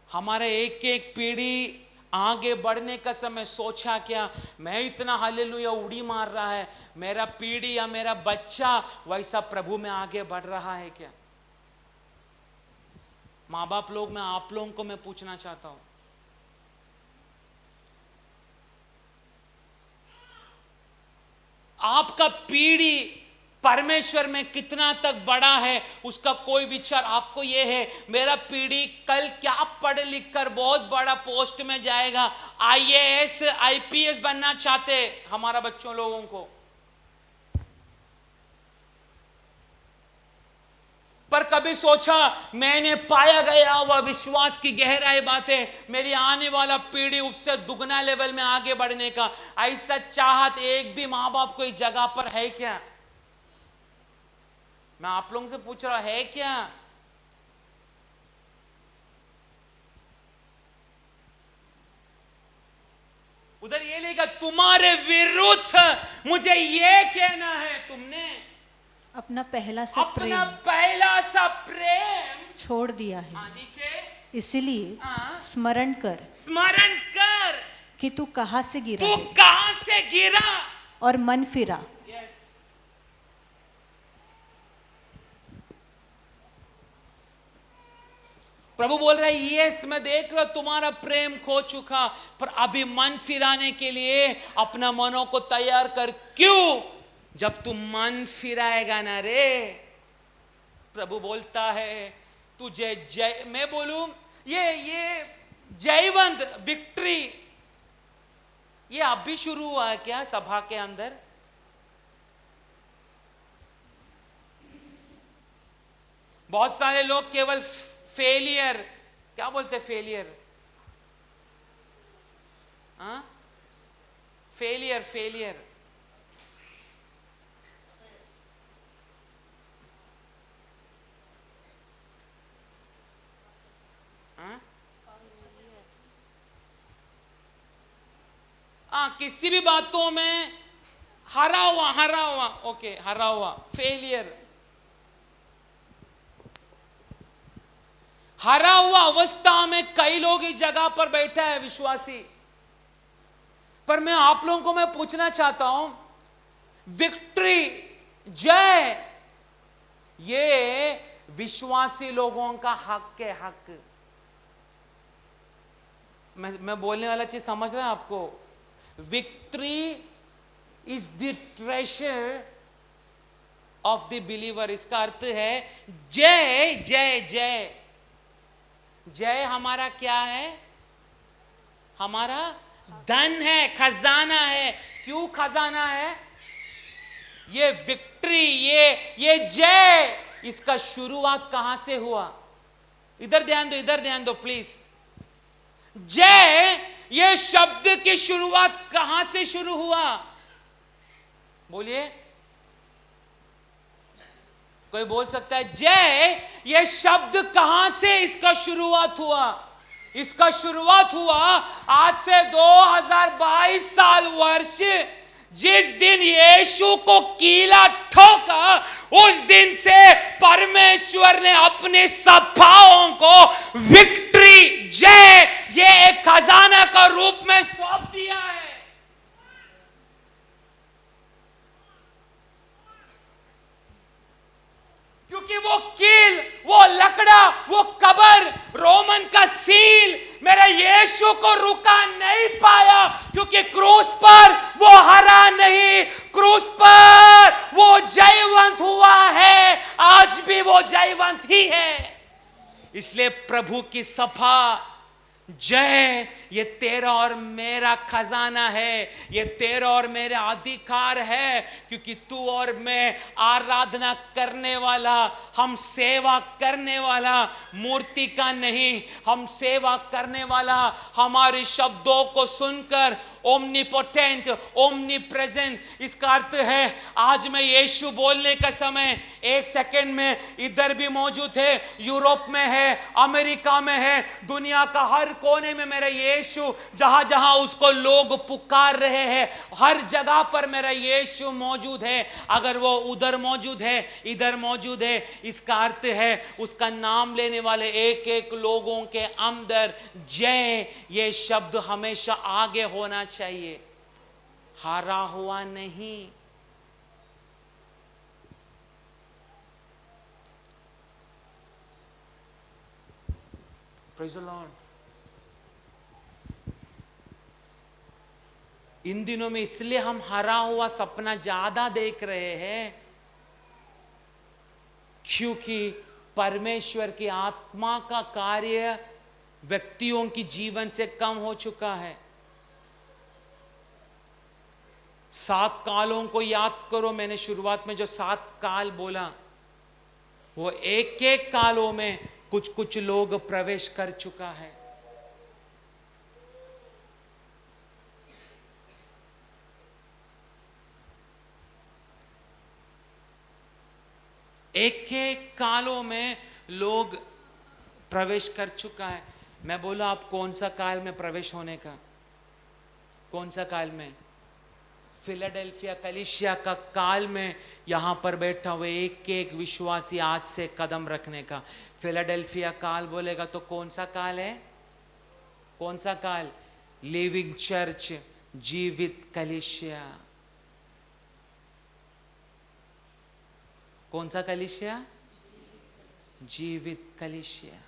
हमारे एक एक पीढ़ी आगे बढ़ने का समय सोचा क्या, मैं इतना हालेलुया उड़ी मार रहा है, मेरा पीढ़ी या मेरा बच्चा वैसा प्रभु में आगे बढ़ रहा है क्या? माँ बाप लोग, मैं आप लोगों को मैं पूछना चाहता हूं, आपका पीढ़ी परमेश्वर में कितना तक बड़ा है उसका कोई विचार आपको यह है? मेरा पीढ़ी कल क्या पढ़ लिख कर बहुत बड़ा पोस्ट में जाएगा, आईएएस आईपीएस बनना चाहते हमारा बच्चों लोगों को। पर कभी सोचा मैंने पाया गया वह विश्वास की गहराई बातें, मेरी आने वाला पीढ़ी उससे दुगना लेवल में आगे बढ़ने का ऐसा चाहत एक भी मां बाप को इस जगह पर है क्या? मैं आप लोगों से पूछ रहा है क्या? उधर ये लिखा तुम्हारे विरुद्ध मुझे ये कहना है, तुमने अपना पहला सा प्रेम छोड़ दिया है। नीचे इसलिए स्मरण कर कि तू कहां से गिरा और मन फिरा। प्रभु बोल रहा है यस मैं देख रहा तुम्हारा प्रेम खो चुका, पर अभी मन फिराने के लिए अपना मनों को तैयार कर। क्यों? जब तू मन फिराएगा ना रे, प्रभु बोलता है तुझे जय, मैं बोलूं ये जयवंत विक्ट्री ये अभी शुरू हुआ है क्या सभा के अंदर? बहुत सारे लोग केवल फेलियर, क्या बोलते फेलियर? फेलियर किसी भी बातों में हरा हुआ ओके, हरा हुआ फेलियर, हरा हुआ अवस्था में कई लोग इस जगह पर बैठा है विश्वासी। पर मैं आप लोगों को मैं पूछना चाहता हूं, विक्ट्री जय ये विश्वासी लोगों का हक है, हक। मैं बोलने वाला चीज समझ रहे हैं आपको? Victory is the treasure of the believer. इसका अर्थ है जय जय जय। जय हमारा क्या है? हमारा धन है, खजाना है। क्यों खजाना है? ये विक्ट्री, ये जय, इसका शुरुआत कहां से हुआ? इधर ध्यान दो प्लीज। जय, ये शब्द की शुरुआत कहां से शुरू हुआ? बोलिए, कोई बोल सकता है जय, ये शब्द कहां से इसका शुरुआत हुआ? इसका शुरुआत हुआ आज से 2022 साल वर्ष, जिस दिन यीशु को कीला ठोका, उस दिन से परमेश्वर ने अपने सभाओं को विक्ट्री, जय, ये एक खजाना का रूप में सौंप दिया है। क्योंकि वो कील, वो लकड़ा, वो कबर, रोमन का सील मेरे यीशु को रुका नहीं पाया, क्योंकि क्रूस पर वो हरा नहीं, क्रूस पर वो जयवंत हुआ है, आज भी वो जयवंत ही है। इसलिए प्रभु की सभा, जय, ये तेरा और मेरा खजाना है, ये तेरा और मेरा अधिकार है, क्योंकि तू और मैं आराधना करने वाला, हम सेवा करने वाला मूर्ति का नहीं, हम सेवा करने वाला हमारे शब्दों को सुनकर ओमनीपोटेंट, ओमनी प्रेजेंट। इसका अर्थ है आज मैं यीशु बोलने का समय 1 सेकंड में इधर भी मौजूद है, यूरोप में है, अमेरिका में है, दुनिया का हर कोने में मेरा यीशु, जहां जहां उसको लोग पुकार रहे हैं, हर जगह पर मेरा यीशु मौजूद है। अगर वो उधर मौजूद है, इधर मौजूद है, इसका अर्थ है उसका नाम लेने वाले एक एक लोगों के अंदर जय, ये शब्द हमेशा आगे होना चाहिए, हारा हुआ नहीं। Praise the Lord. इन दिनों में इसलिए हम हरा हुआ सपना ज्यादा देख रहे हैं, क्योंकि परमेश्वर की आत्मा का कार्य व्यक्तियों की जीवन से कम हो चुका है। 7 कालों को याद करो, मैंने शुरुआत में जो 7 काल बोला, वो एक एक कालों में कुछ कुछ लोग प्रवेश कर चुका है। एक एक कालों में लोग प्रवेश कर चुका है। मैं बोला, आप कौन सा काल में प्रवेश होने का? कौन सा काल में? फिलाडेल्फिया कलीसिया का काल में यहां पर बैठा हुए एक एक विश्वासी आज से कदम रखने का। फिलाडेल्फिया काल बोलेगा तो कौन सा काल है? कौन सा काल? लिविंग चर्च, जीवित कलीसिया। कौन सा कलीसिया? जीवित कलीसिया।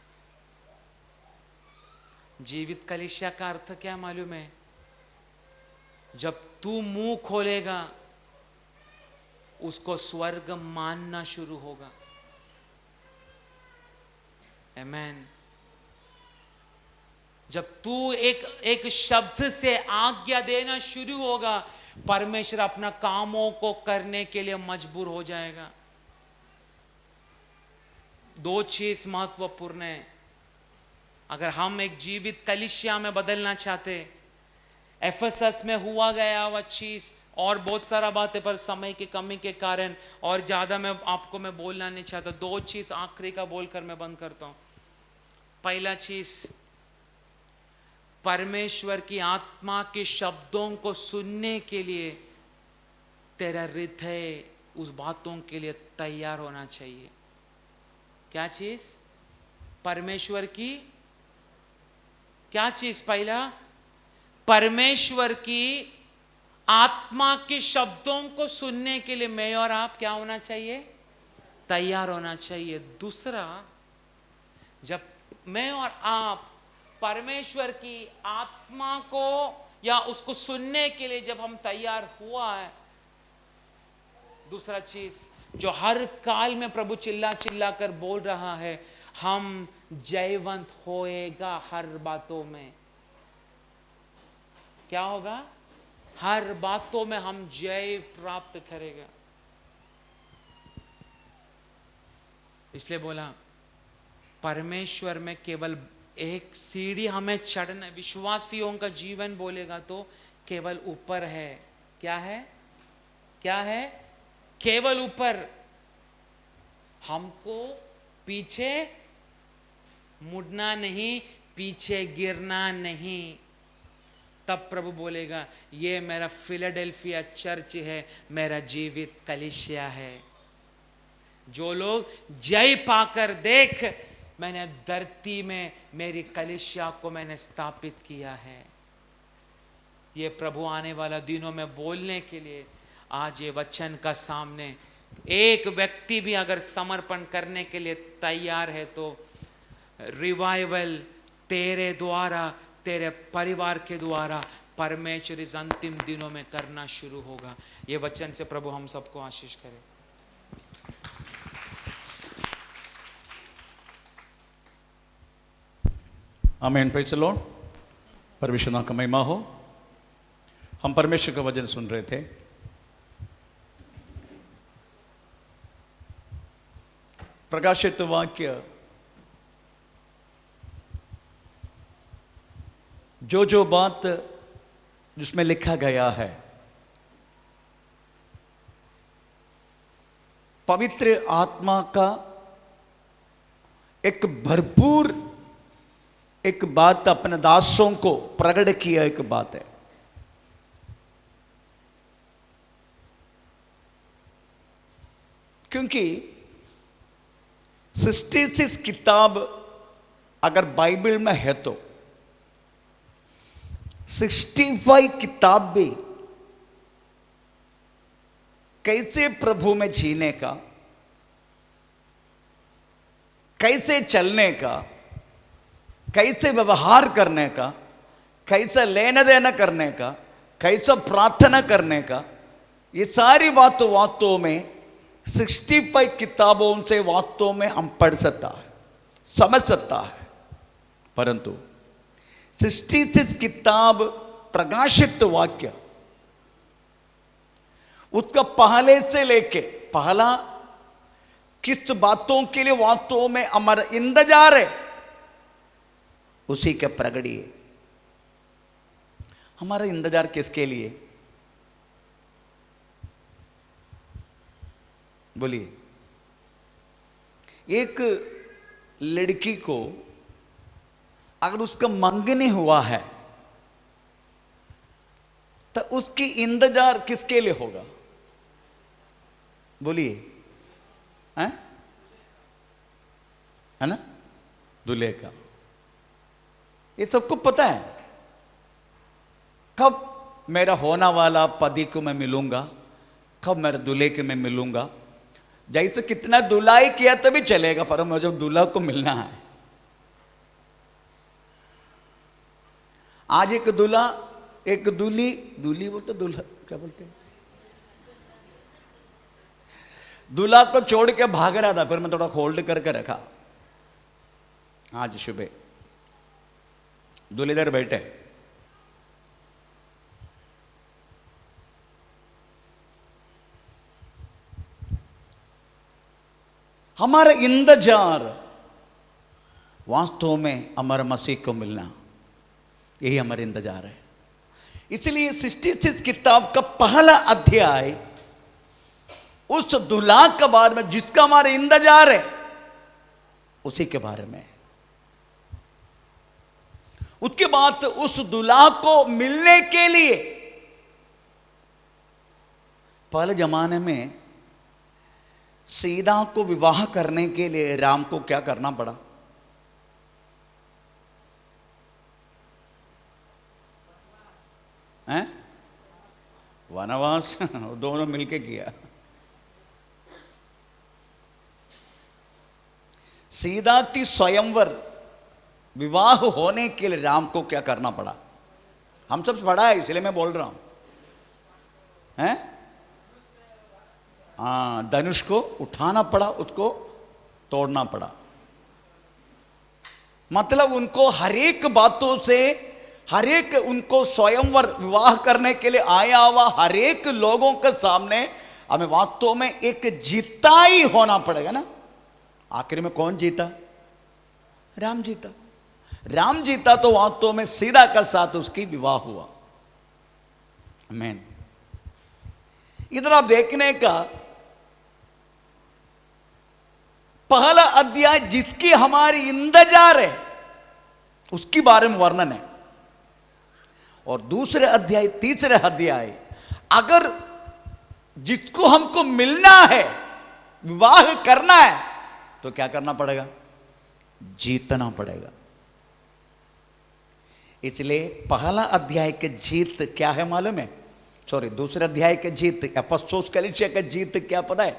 जीवित कलीसिया का अर्थ क्या मालूम है? जब तू मुंह खोलेगा, उसको स्वर्ग मानना शुरू होगा। आमेन। जब तू एक शब्द से आज्ञा देना शुरू होगा, परमेश्वर अपना कामों को करने के लिए मजबूर हो जाएगा। 2 चीज महत्वपूर्ण है। अगर हम एक जीवित कलीसिया में बदलना चाहते, एफेसस में हुआ गया वह चीज और बहुत सारा बातें, पर समय की कमी के कारण और ज्यादा मैं बोलना नहीं चाहता। 2 चीज आखिरी का बोलकर मैं बंद करता हूं। पहला चीज, परमेश्वर की आत्मा के शब्दों को सुनने के लिए तेरा हृदय उस बातों के लिए तैयार होना चाहिए। क्या चीज? परमेश्वर की क्या चीज? पहला, परमेश्वर की आत्मा के शब्दों को सुनने के लिए मैं और आप क्या होना चाहिए? तैयार होना चाहिए। दूसरा, जब मैं और आप परमेश्वर की आत्मा को या उसको सुनने के लिए जब हम तैयार हुआ है, दूसरा चीज जो हर काल में प्रभु चिल्ला चिल्ला कर बोल रहा है, हम जयवंत होएगा हर बातों में। क्या होगा? हर बातों में हम जय प्राप्त करेगा। इसलिए बोला परमेश्वर में केवल एक सीढ़ी हमें चढ़ना। विश्वासियों का जीवन बोलेगा तो केवल ऊपर है। क्या है? क्या है? केवल ऊपर। हमको पीछे मुड़ना नहीं, पीछे गिरना नहीं। तब प्रभु बोलेगा ये मेरा फिलाडेल्फिया चर्च है, मेरा जीवित कलीसिया है। जो लोग जय पाकर देख, मैंने धरती में मेरी कलीसिया को मैंने स्थापित किया है। ये प्रभु आने वाला दिनों में बोलने के लिए आज ये वचन का सामने एक व्यक्ति भी अगर समर्पण करने के लिए तैयार है तो रिवाइवल तेरे द्वारा, तेरे परिवार के द्वारा परमेश्वर इस अंतिम दिनों में करना शुरू होगा। ये वचन से प्रभु हम सबको आशीष करे। आमीन। Praise the Lord. परमेश्वर नाम का महिमा हो। हम परमेश्वर का वचन सुन रहे थे। प्रकाशित वाक्य जो बात जिसमें लिखा गया है, पवित्र आत्मा का एक भरपूर एक बात अपने दासों को प्रकट किया एक बात है। क्योंकि 66 किताब अगर बाइबल में है तो 65 किताब भी कैसे प्रभु में जीने का, कैसे चलने का, कैसे व्यवहार करने का, कैसे लेना देना करने का, कैसे प्रार्थना करने का, ये सारी बातों वास्तव में 65 किताबों से वास्तव में हम पढ़ सकता है, समझ सकता है। परंतु 66 किताब प्रकाशित वाक्य, उसका पहले से लेके पहला किस बातों के लिए वास्तव में हमारा इंतजार है, उसी के प्रगड़िए। हमारा इंतजार किसके लिए? बोलिए। एक लड़की को अगर उसका मंगनी हुआ है तो उसकी इंतजार किसके लिए होगा? बोलिए। है ना? दूल्हे का। ये सबको पता है कब मेरा होने वाला पति को मैं मिलूंगा, कब मेरे दूल्हे के मैं मिलूंगा। जैसे तो कितना दुलाई किया तभी चलेगा, पर मुझे दूल्हा को मिलना है। आज एक दूल्हा, एक दूल्ही, दूल्ही बोलते, दूल्हा क्या बोलते हैं, दूल्हा को छोड़ के भाग रहा था, फिर मैं थोड़ा होल्ड करके रखा। आज सुबह दूल्हे इधर बैठे, हमारा इंतजार वास्तव में हमारा मसीह को मिलना, यही हमारा इंतजार है। इसलिए 66 किताब का पहला अध्याय उस दूल्हा के बारे में जिसका हमारा इंतजार है, उसी के बारे में। उसके बाद उस दूल्हा को मिलने के लिए पहले जमाने में सीता को विवाह करने के लिए राम को क्या करना पड़ा? हैं? वनवास दोनों मिलके किया। सीता की स्वयंवर विवाह होने के लिए राम को क्या करना पड़ा? हम सब पढ़ा है, इसलिए मैं बोल रहा हूं, हैं? हाँ, धनुष को उठाना पड़ा, उसको तोड़ना पड़ा। मतलब उनको हर एक बातों से, हर एक उनको स्वयंवर विवाह करने के लिए आया हुआ हर एक लोगों के सामने हमें वास्तव में एक जीता ही होना पड़ेगा ना। आखिर में कौन जीता? राम जीता। राम जीता तो वास्तव में सीधा का साथ उसकी विवाह हुआ। आमीन। इधर आप देखने का पहला अध्याय जिसकी हमारी इंतजार है उसके बारे में वर्णन है, और दूसरे अध्याय, तीसरे अध्याय अगर जिसको हमको मिलना है, विवाह करना है, तो क्या करना पड़ेगा? जीतना पड़ेगा। इसलिए पहला अध्याय के जीत क्या है मालूम है? सॉरी, दूसरे अध्याय के जीत, एफेसोस कलीसिया का जीत क्या पता है?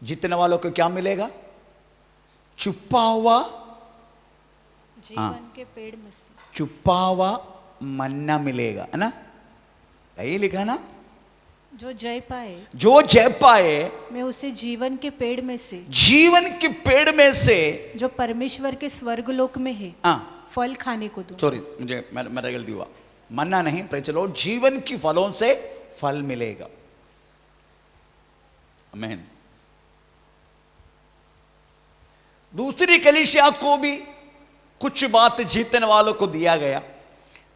जीतने वालों को क्या मिलेगा? छुपा हुआ जीवन के पेड़ में से छुपा हुआ मन्ना मिलेगा, है ना? यही लिखा ना? जो जय पाए, जो जय पाए मैं उसे जीवन के पेड़ में से, जीवन के पेड़ में से, जो परमेश्वर के स्वर्गलोक में है, फल खाने को दूं। सॉरी, मुझे मेरा गलती हुआ, मन्ना नहीं, प्रेज़ द लॉर्ड, जीवन की फलों से फल मिलेगा। आमीन। दूसरी कलीसिया को भी कुछ बात जीतने वालों को दिया गया,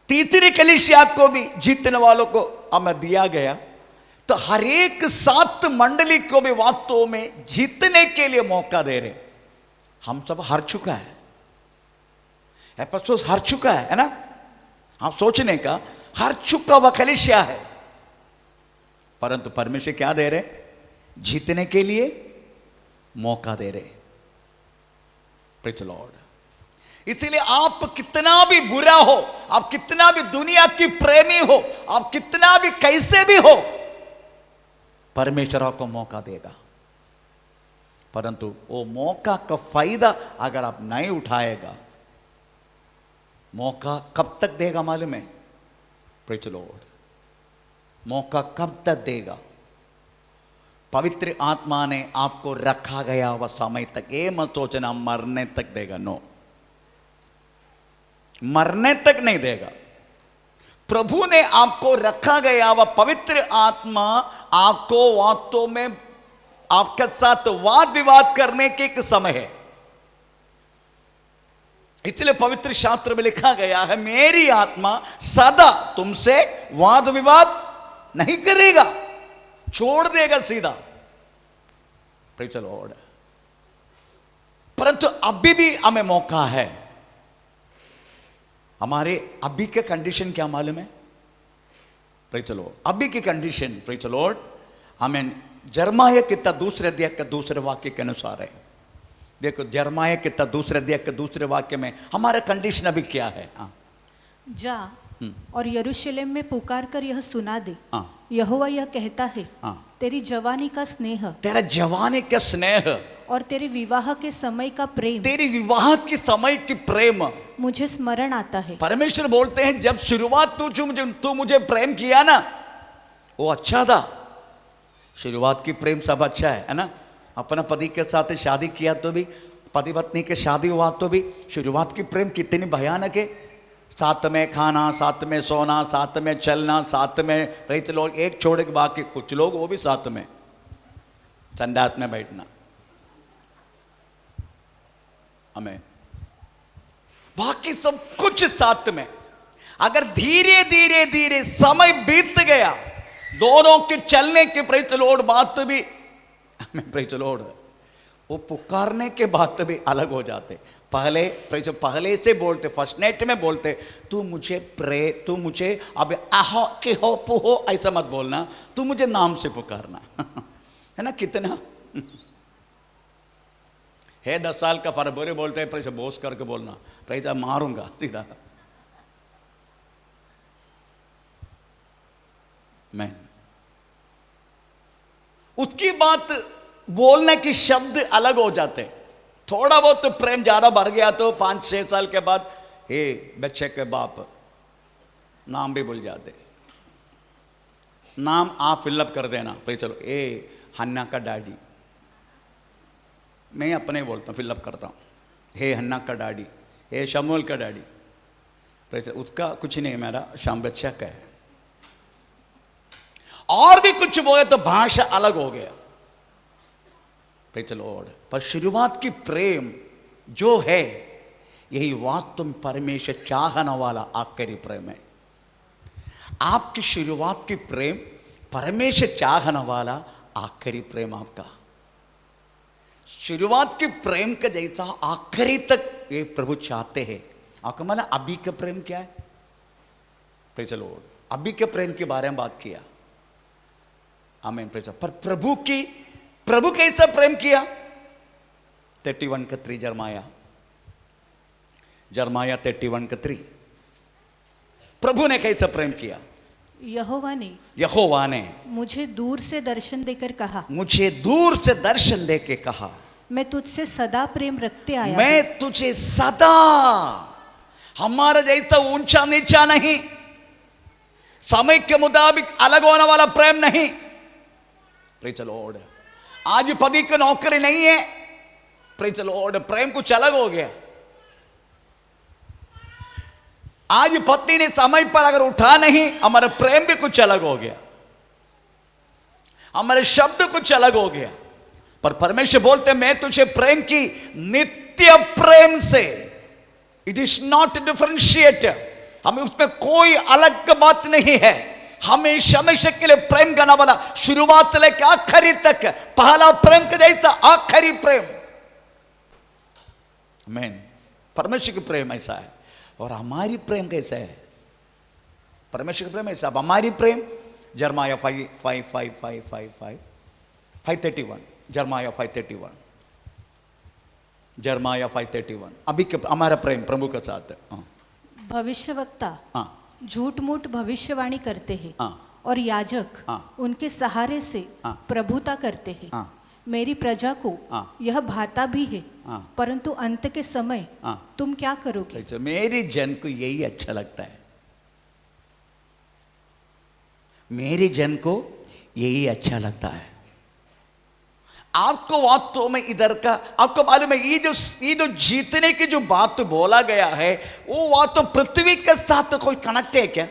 तीसरी कलीसिया को भी जीतने वालों को हमें दिया गया। तो हर एक 7 मंडली को भी वास्तव में जीतने के लिए मौका दे रहे। हम सब हार चुका है, एफेसोस हार चुका है ना? आप सोचने का, हार चुका हुआ कलीसिया है, परंतु परमेश्वर क्या दे रहे? जीतने के लिए मौका दे रहे। Praise the Lord. इसीलिए आप कितना भी बुरा हो, आप कितना भी दुनिया की प्रेमी हो, आप कितना भी कैसे भी हो, परमेश्वर आपको मौका देगा। परंतु वो मौका का फायदा अगर आप नहीं उठाएगा, मौका कब तक देगा मालूम है? Praise the Lord. मौका कब तक देगा? पवित्र आत्मा ने आपको रखा गया वह समय तक। ये मत सोचना मरने तक देगा, नो, मरने तक नहीं देगा। प्रभु ने आपको रखा गया वह पवित्र आत्मा आपको वास्तव में आपके साथ वाद विवाद करने के एक समय है। इसलिए पवित्र शास्त्र में लिखा गया है, मेरी आत्मा सदा तुमसे वाद विवाद नहीं करेगा, छोड़ देगा सीधा। Praise the Lord. परंतु अभी भी हमें मौका है। हमारे अभी के कंडीशन क्या मालूम है? Praise the Lord. अभी की कंडीशन, प्रेज़ द लॉर्ड, हमें जर्माया कितना दूसरे अध्याय के दूसरे वाक्य के अनुसार है। देखो, जर्माया कितना दूसरे अध्याय के दूसरे वाक्य में हमारा कंडीशन अभी क्या है? जा और यरूशलेम में पुकार कर यह सुना दे, यहोवा यह कहता है, तेरी जवानी का स्नेह, तेरा जवानी का स्नेह और तेरे विवाह के समय का प्रेम, तेरी विवाह के समय की प्रेम मुझे स्मरण आता है। परमेश्वर बोलते हैं, जब शुरुआत तू मुझे प्रेम किया ना, वो अच्छा था। शुरुआत की प्रेम सब अच्छा है ना? अपना पति के साथ शादी किया तो भी, पति पत्नी के शादी हुआ तो भी शुरुआत की प्रेम कितनी भयानक है। साथ में खाना, साथ में सोना, साथ में चलना, साथ में प्रेज़ द लॉर्ड, एक छोड़ के बाकी कुछ लोग वो भी साथ में संडास में बैठना। हमें बाकी सब कुछ साथ में। अगर धीरे धीरे धीरे समय बीत गया, दोनों के चलने के प्रेज़ द लॉर्ड बात भी, प्रेज़ द लॉर्ड, वो पुकारने के बाद भी अलग हो जाते। पहले से बोलते, फर्स्ट नाइट में बोलते, तू मुझे अब आहो के हो पुहो ऐसा मत बोलना, तू मुझे नाम से पुकारना। है ना? कितना है 10 साल का फर्क, बुरे बोलते हैं, प्रेज़ बोस करके बोलना, प्रेज़ मारूंगा सीधा। मैं उसकी बात बोलने की शब्द अलग हो जाते। थोड़ा बहुत तो प्रेम ज्यादा बढ़ गया तो 5-6 साल के बाद हे बच्चे के बाप, नाम भी भूल जाते, नाम आप फिलअप कर देना भाई। चलो, ए हन्ना का डैडी, मैं अपने बोलता हूँ, फिलअप करता हूँ, हे हन्ना का डैडी, हे शमूएल का डैडी। उसका कुछ नहीं, मेरा शाम बच्चा का है। और भी कुछ बोले तो भाषा अलग हो गया। लॉर्ड, पर शुरुआत की प्रेम जो है, यही वास्तव में परमेश्वर चाहने वाला आखिरी प्रेम है। आपकी शुरुआत की प्रेम परमेश्वर चाहने वाला आखिरी प्रेम आपका। शुरुआत की प्रेम का जैसा आखिरी तक ये प्रभु चाहते हैं। आपका माना अभी का प्रेम क्या है? प्रेज़ द लॉर्ड, अभी के प्रेम के बारे में बात किया, आमीन। प्रेज़। पर प्रभु कैसा प्रेम किया? 31:3 जरमाया 31:3 प्रभु ने कैसा प्रेम किया? यहोवा ने मुझे दूर से दर्शन देकर कहा, मुझे दूर से दर्शन देके कहा, मैं तुझसे सदा प्रेम रखते आया, मैं तुझे सदा, हमारा जैसा ऊंचा नीचा नहीं, समय के मुताबिक अलग होने वाला प्रेम नहीं। प्रेज़ द लॉर्ड, आज पति की नौकरी नहीं है, प्रेज़ द लॉर्ड, प्रेम कुछ अलग हो गया। आज पत्नी ने समय पर अगर उठा नहीं, हमारा प्रेम भी कुछ अलग हो गया, हमारे शब्द कुछ अलग हो गया। पर परमेश्वर बोलते मैं तुझे प्रेम की नित्य प्रेम से, इट इज नॉट डिफरेंशिएट, हमें उसमें कोई अलग बात नहीं है। हमेशा हमेशा के लिए प्रेम करना वाला, शुरुआत से लेकर आखिरी तक, पहला प्रेम का जैसा आखिरी प्रेम। आमीन। परमेश्वर की प्रेम ऐसा है। और हमारी प्रेम कैसा है? परमेश्वर का प्रेम ऐसा। अब हमारी प्रेम जरमाया 5:31 जरमाया 5:31 जरमाया 5:31 अभी के हमारा प्रेम प्रभु के साथ है। भविष्यवक्ता हाँ, झूठ मूठ भविष्यवाणी करते हैं, हाँ, और याजक हाँ, उनके सहारे से हाँ, प्रभुता करते हैं। हाँ, मेरी प्रजा को हाँ, यह भाता भी है, हाँ, परंतु अंत के समय हाँ, तुम क्या करोगे? अच्छा, मेरी जन को यही अच्छा लगता है, मेरे जन को यही अच्छा लगता है। आपको वास्तव में इधर का आपको मालूम है, ये जो जीतने की जो बात बोला गया है, वो वास्तव पृथ्वी के साथ कोई कनेक्ट है क्या?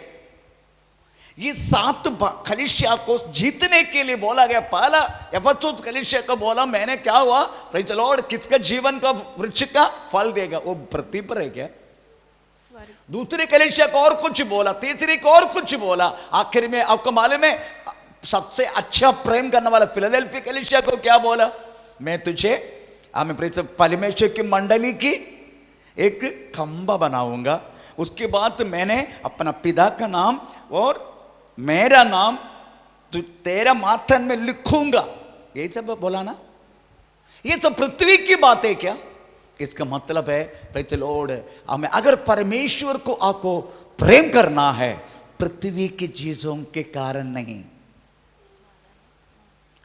ये 7 कलीसिया को जीतने के लिए बोला गया। पहला एफेसुस कलीसिया को बोला, मैंने क्या हुआ? प्रेज़ द लॉर्ड, किसका जीवन का वृक्ष का फल देगा? वो पृथ्वी पर है क्या? दूसरी कलीसिया को और कुछ बोला, तीसरी को और कुछ बोला, आखिर में आपको मालूम है सबसे अच्छा प्रेम करने वाला फिलाडेल्फिया कलीसिया को क्या बोला? मैं तुझे परमेश्वर की मंडली की एक खंबा बनाऊंगा, उसके बाद मैंने अपना पिता का नाम और मेरा नाम तेरा माथन में लिखूंगा। यही सब बोला ना? ये तो पृथ्वी की बात है क्या? इसका मतलब है प्रेज़ द लॉर्ड, हमें अगर परमेश्वर को आपको प्रेम करना है, पृथ्वी की चीजों के कारण नहीं।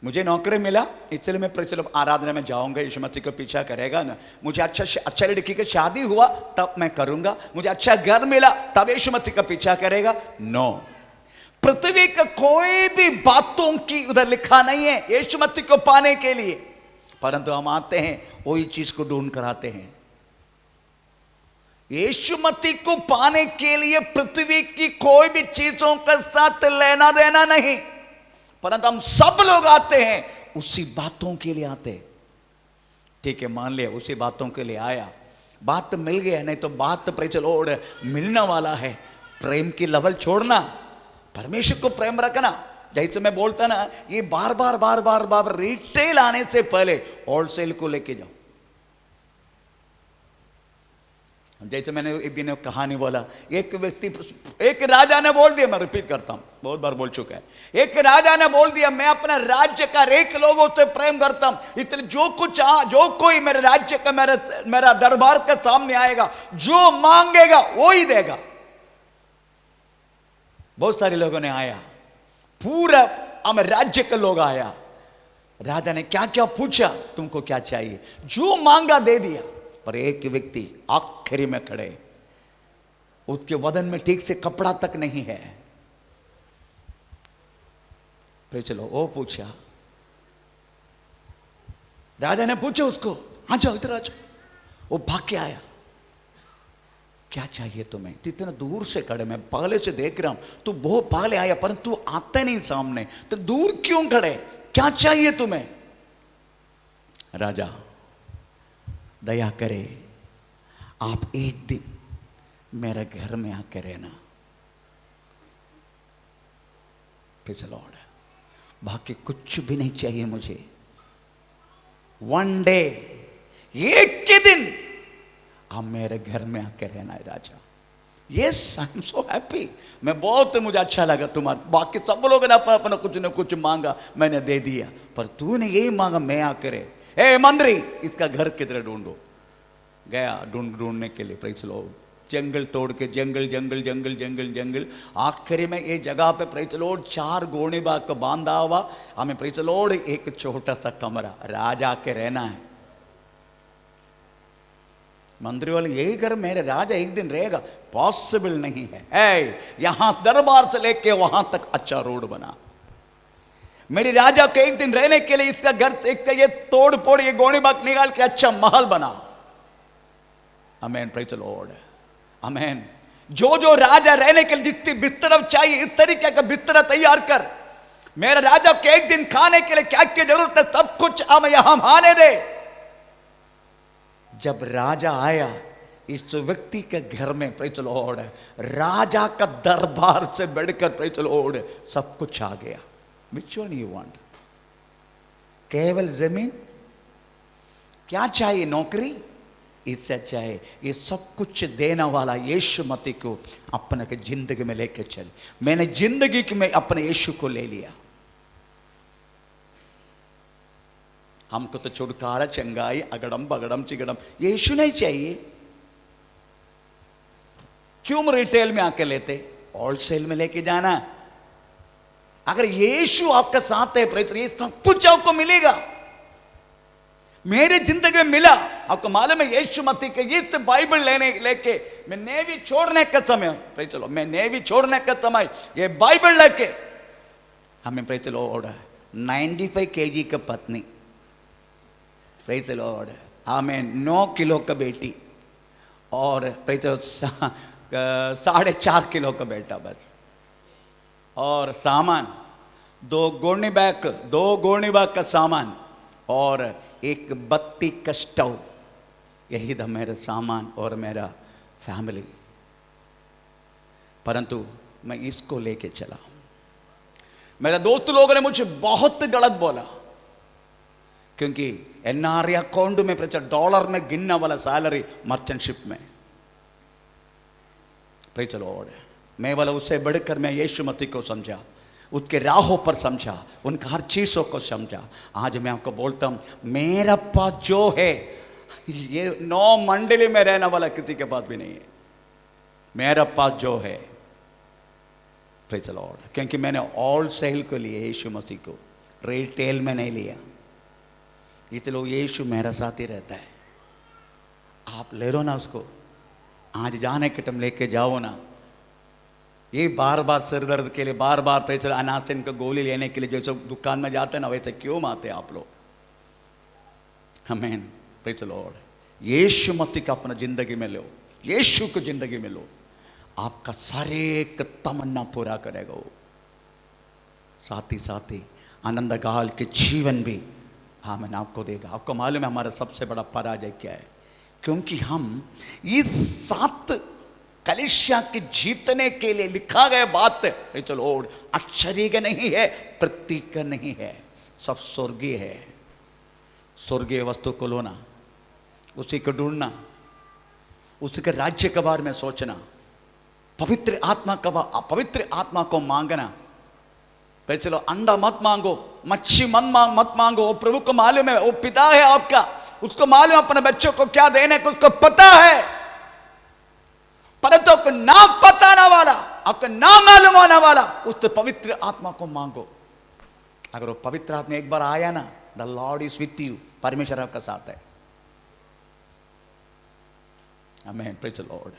मुझे नौकरी मिला इसलिए मैं प्रेज़ द लॉर्ड आराधना में जाऊंगा, यीशु मसीह को पीछा करेगा ना। मुझे अच्छा लड़की की शादी हुआ तब मैं करूंगा, मुझे अच्छा घर मिला तब यीशु मसीह का पीछा करेगा? नो, पृथ्वी का कोई भी बातों की उधर लिखा नहीं है यीशु मसीह को पाने के लिए, परंतु हम आते हैं वही चीज को ढूंढ कर आते हैं। यीशु मसीह को पाने के लिए पृथ्वी की कोई भी चीजों के साथ लेना देना नहीं, परंतु हम सब लोग आते हैं उसी बातों के लिए आते। ठीक है, मान लिया उसी बातों के लिए आया, बात मिल गया, नहीं तो बात प्रेज़ द लॉर्ड मिलने वाला है। प्रेम की लेवल छोड़ना, परमेश्वर को प्रेम रखना। जैसे मैं बोलता ना, ये बार बार रिटेल आने से पहले होलसेल को लेके जाओ। जैसे मैंने एक दिन कहानी बोला, एक राजा ने बोल दिया, मैं रिपीट करता हूं, बहुत बार बोल चुका है, एक राजा ने बोल दिया मैं अपना राज्य का एक लोगों से प्रेम करता हूं, इसलिए जो कोई मेरे राज्य का मेरा दरबार के सामने आएगा, जो मांगेगा वो ही देगा। बहुत सारे लोगों ने आया, पूरा हमें राज्य के लोग आया। राजा ने क्या क्या पूछा, तुमको क्या चाहिए? जो मांगा दे दिया। पर एक व्यक्ति आखिरी में खड़े, उसके बदन में ठीक से कपड़ा तक नहीं है। फिर चलो वो पूछा, राजा ने पूछा उसको, आ जाओ इधर आ जाओ। वो भाग के आया, क्या चाहिए तुम्हें? तो इतना दूर से खड़े, मैं पहले से देख रहा हूं, तू बहुत पहले आया परंतु आता नहीं सामने, तो दूर क्यों खड़े, क्या चाहिए तुम्हें? राजा दया करे, आप एक दिन मेरे घर में आकर रहना। Praise the Lord. बाकी कुछ भी नहीं चाहिए मुझे, वन डे, एक के दिन आप मेरे घर में आकर रहना है राजा। Yes, I am so happy. मैं बहुत, मुझे अच्छा लगा तुम्हारा। बाकी सब लोगों ने अपना अपना कुछ न कुछ मांगा, मैंने दे दिया, पर तूने यही मांगा मैं आकर। ए मंत्री, इसका घर किधर ढूंढो। गया ढूंढने के लिए, प्रेज़ द लॉर्ड। जंगल तोड़ के जंगल जंगल जंगल जंगल जंगल, आखिरी में ये जगह पे, प्रेज़ द लॉर्ड, 4 गोने बाग को बांधा हुआ हमें, प्रेज़ द लॉर्ड, एक छोटा सा कमरा, राजा के रहना है। मंत्री वाले, यही घर मेरे राजा एक दिन रहेगा, पॉसिबल नहीं है। यहां दरबार से लेके वहां तक अच्छा रोड बना, मेरे राजा के एक दिन रहने के लिए इसका घर से एक ये तोड़ फोड़, ये गोनी बाग निकाल के अच्छा महल बना। आमेन, प्रेज़ द लॉर्ड, आमेन। जो जो राजा रहने के लिए जितनी बिस्तर चाहिए, इस तरीके का बिस्तर तैयार कर। मेरे राजा के एक दिन खाने के लिए क्या क्या जरूरत है, सब कुछ हमें यहां आने दे। जब राजा आया इस व्यक्ति के घर में, प्रेज़ द लॉर्ड, राजा का दरबार से बढ़कर, प्रेज़ द लॉर्ड, सब कुछ आ गया। Which one you want? केवल जमीन? क्या चाहिए? नौकरी? इससे अच्छा है ये सब कुछ देने वाला यीशु मसीह को अपने के जिंदगी में लेके चल। मैंने जिंदगी में अपने यीशु को ले लिया। हमको तो छुटकारा, चंगाई, अगड़म बगड़म चिगड़म यीशु नहीं चाहिए। क्यों रिटेल में आके लेते, होलसेल में लेके जाना। अगर यीशु आपका साथ है, प्रेरित, ये सब कुछ आपको मिलेगा। मेरे जिंदगी में मिला, आपको मालूम है, यीशु मसीह के ये बाइबल लेके मैं नेवी छोड़ने का समय, प्रेरित, चलो मैं नेवी छोड़ने का समय ये बाइबल लेके हमें, प्रेरित लॉर्ड, 95 kg का पत्नी, प्रेरित लॉर्ड, आमीन, 9 किलो का बेटी और प्रेरित 4.5 किलो का बेटा बस, और सामान 2 गोनी बैग का सामान और एक बत्ती का स्टव। यही था मेरा सामान और मेरा फैमिली। परंतु मैं इसको लेके चला। मेरे दोस्त लोगों ने मुझे बहुत गलत बोला, क्योंकि एनआरए अकाउंट में $, में गिनने वाला सैलरी मर्चेंटशिप में, प्रेज़ द लॉर्ड। मैं वाला उससे बढ़कर मैं यीशु मसीह को समझा, उसके राहों पर समझा, उनका हर चीज़ों को समझा। आज मैं आपको बोलता हूँ, मेरा पास जो है ये 9 मंडली में रहने वाला किसी के पास भी नहीं है। मेरा पास जो है, प्रेज़ द लॉर्ड, क्योंकि मैंने होलसेल को लिया यीशु मसीह को, रिटेल में नहीं लिया। इसलिए लोग यीशु मेरा साथ ही रहता है। आप ले लो ना उसको, आज जाने के टाइम लेके जाओ ना। ये बार बार सिर दर्द के लिए, बार बार प्रेशर, अनासिन का गोली लेने के लिए जैसे दुकान में जाते हैं ना, वैसे क्यों आते आप लोग? आमीन, प्रेज़ द लॉर्ड। यीशु मसीह का अपना जिंदगी में लो, यीशु को जिंदगी में लो, आपका सारे एक तमन्ना पूरा करेगा वो। साथ ही आनंद काल के जीवन भी आमीन आपको देगा। आपको मालूम है हमारा सबसे बड़ा पराजय क्या है? क्योंकि हम इस 7 कलीसिया के जीतने के लिए लिखा गया बात है, चलो आश्चर्य का नहीं है, प्रतीक का नहीं है, सब स्वर्गीय है। स्वर्गीय वस्तु को लोना, उसी को ढूंढना, उसके राज्य के बारे में सोचना, पवित्र आत्मा को मांगना। चलो अंडा मत मांगो, मच्छी मत मांगो, वो प्रभु को मालूम है, वो पिता है आपका, उसको मालूम है अपने बच्चों को क्या देने को, उसको पता है। परंतु आपको ना बताने वाला, आपको ना मालूम होने वाला, उस पवित्र आत्मा को मांगो। अगर वो पवित्र आत्मा एक बार आया ना, the Lord is with you, परमेश्वर आपका साथ है। आमीन, प्रेज़ द लॉर्ड।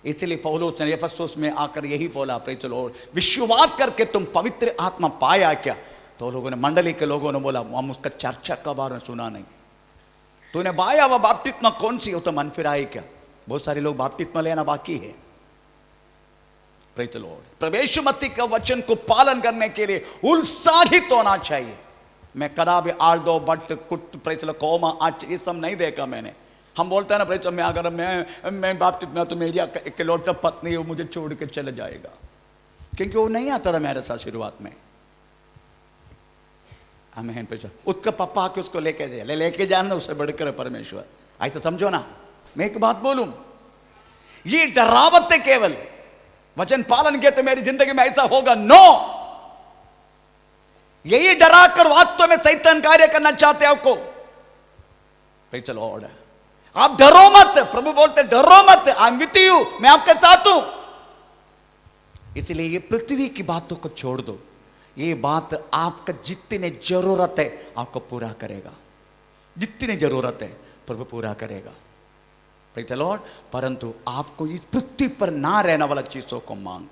इसलिए पौलुस ने एफेसुस में आकर यही बोला, प्रेज़ द लॉर्ड, विश्वास करके तुम पवित्र आत्मा पाया क्या? तो लोगों ने, मंडली के लोगों ने बोला, हम उसका चर्चा का बारे में सुना नहीं। तूने पाया वह बपतिस्मा कौन सी? हो तो मन फिराई क्या? बहुत सारे लोग बपतिस्मा लेना बाकी है। प्रेज़ द लॉर्ड, प्रवेश मसीह का वचन को पालन करने के लिए उत्साहित होना चाहिए। मैं कदापि आल्दो बट कुट प्रेज़ द लॉर्ड कोमा आज ये सब नहीं देखा मैंने। हम बोलते हैं ना प्रेज़, मैं अगर मैं बपतिस्मा तो मेरी इकलौता पत्नी वो मुझे छोड़ के चले जाएगा, क्योंकि वो नहीं आता था मेरे साथ शुरुआत में। हमें उसका पापा आके उसको लेके जाना उससे बढ़कर परमेश्वर। ऐसा समझो ना। मैं एक बात बोलूं, ये डरावत है केवल वचन पालन किया तो मेरी जिंदगी में ऐसा होगा, नो। यही डरा कर वास्तव में शैतान कार्य करना चाहते हैं आपको। प्रेज़ द लॉर्ड, आप डरो मत। प्रभु बोलते डरो मत, आई एम विथ यू, मैं आपके साथ हूं। इसलिए ये पृथ्वी की बातों को छोड़ दो। ये बात आपका जितने जरूरत है आपको पूरा करेगा, जितनी जरूरत है प्रभु पूरा करेगा। प्रेज़ द लॉर्ड, परंतु आपको इस पृथ्वी पर ना रहने वाला चीजों को मांग,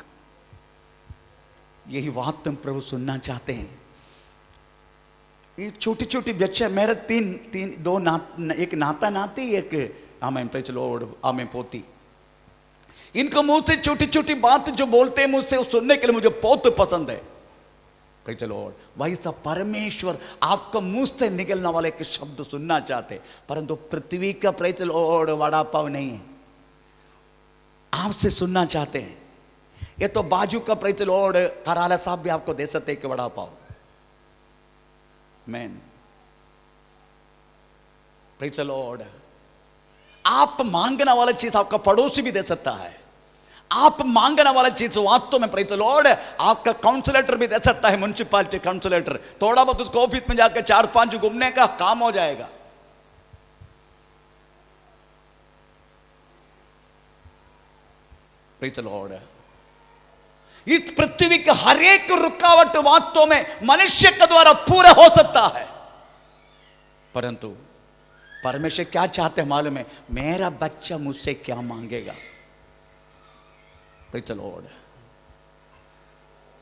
यही बात तुम प्रभु सुनना चाहते हैं। ये छोटी छोटी बच्चे मेरे एक नाता नाती, एक आमेन, प्रेज़ द लॉर्ड, आमेन, पोती। इनको मुंह से छोटी छोटी बात जो बोलते हैं मुझसे, सुनने के लिए मुझे बहुत पसंद है। प्रेज़ द लॉर्ड, वैसा परमेश्वर आपका मुंह से निकलने वाले के शब्द सुनना चाहते, परंतु पृथ्वी का praise the Lord vada pav नहीं है, आपसे सुनना चाहते हैं। ये तो बाजू का प्रेज़ द लॉर्ड कराला साहब भी आपको दे सकते हैं कि vada pav. Man, praise the Lord, आप मांगने वाला चीज आपका पड़ोसी भी दे सकता है। आप मांगने वाला चीज वास्तव में प्रेज़ द लॉर्ड आपका काउंसलर भी दे सकता है, म्युनिसिपैलिटी काउंसलर। थोड़ा बहुत उसको ऑफिस में जाकर 4-5 घूमने का काम हो जाएगा। प्रेज़ द लॉर्ड, इस पृथ्वी के हर एक रुकावट वास्तव में मनुष्य के द्वारा पूरा हो सकता है, परंतु परमेश्वर क्या चाहते हैं मालूम है? मेरा बच्चा मुझसे क्या मांगेगा। प्रेज़ द लॉर्ड,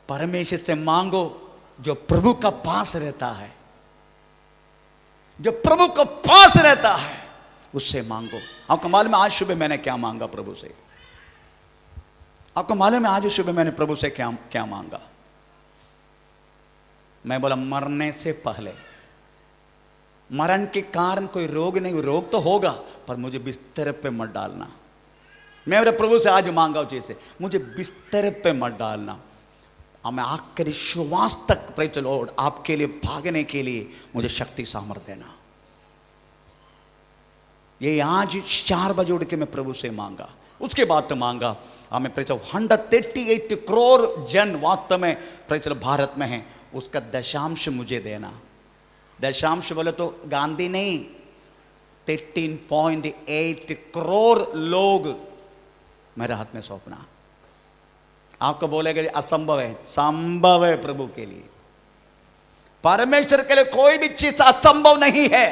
परमेश्वर से मांगो जो प्रभु का पास रहता है, जो प्रभु का पास रहता है उससे मांगो। आपको मालूम है आज सुबह मैंने क्या मांगा प्रभु से? आपको मालूम है आज सुबह मैंने प्रभु से क्या क्या मांगा? मैं बोला मरने से पहले, मरण के कारण कोई रोग नहीं, रोग तो होगा पर मुझे बिस्तर पे मत डालना। मैं मेरे प्रभु से आज मांगा उस चीज से, मुझे बिस्तर पे मत डालना, और मैं आखिरी श्वास तक प्रेज़ द लॉर्ड आपके लिए भागने के लिए मुझे शक्ति सामर्थ्य देना। ये आज 4 बजे उठ के मैं प्रभु से मांगा। उसके बाद तो मांगा हमें प्रेज़ 138 करोड़ जन वास्तव में प्रेज़ भारत में है, उसका दशांश मुझे देना। दशांश बोले तो गांधी नहीं, 13.8 करोड़ लोग मेरे हाथ में सौंपना। आपको बोलेगा असंभव है, संभव है प्रभु के लिए। परमेश्वर के लिए कोई भी चीज असंभव नहीं है।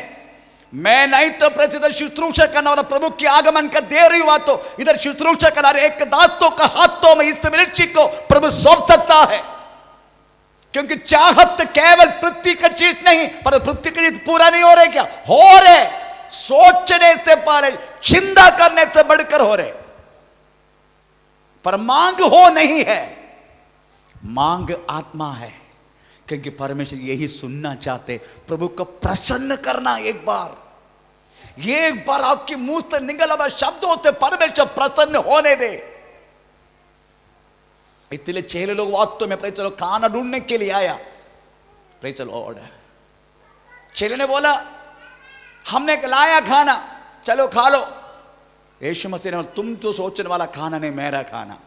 मैं नहीं तो प्रसिद्ध शुश्रूषा करने वाला प्रभु के आगमन का देर हुआ तो इधर शुश्रूषा करना एक दासों का हाथों में इस मिर्ची को प्रभु सौंप सकता है, क्योंकि चाहत केवल पृथ्वी का चीज नहीं, पर पृथ्वी का चीज पूरा नहीं हो रहे, क्या हो रहे? सोचने से पहले, चिंता करने से बढ़कर हो रहे, पर मांग हो नहीं है। मांग आत्मा है, क्योंकि परमेश्वर यही सुनना चाहते, प्रभु को प्रसन्न करना। एक बार आपके मुंह से निकला हुआ शब्दों से परमेश्वर प्रसन्न होने दे। इसलिए 6 लोग वास्तव में प्रेज़ द लॉर्ड खाना ढूंढने के लिए आया। प्रेज़ द लॉर्ड, 6 ने बोला हमने लाया खाना, चलो खा लो। यीशु मसीह ने, तुम तो सोचने वाला खाना नहीं मेरा खाना,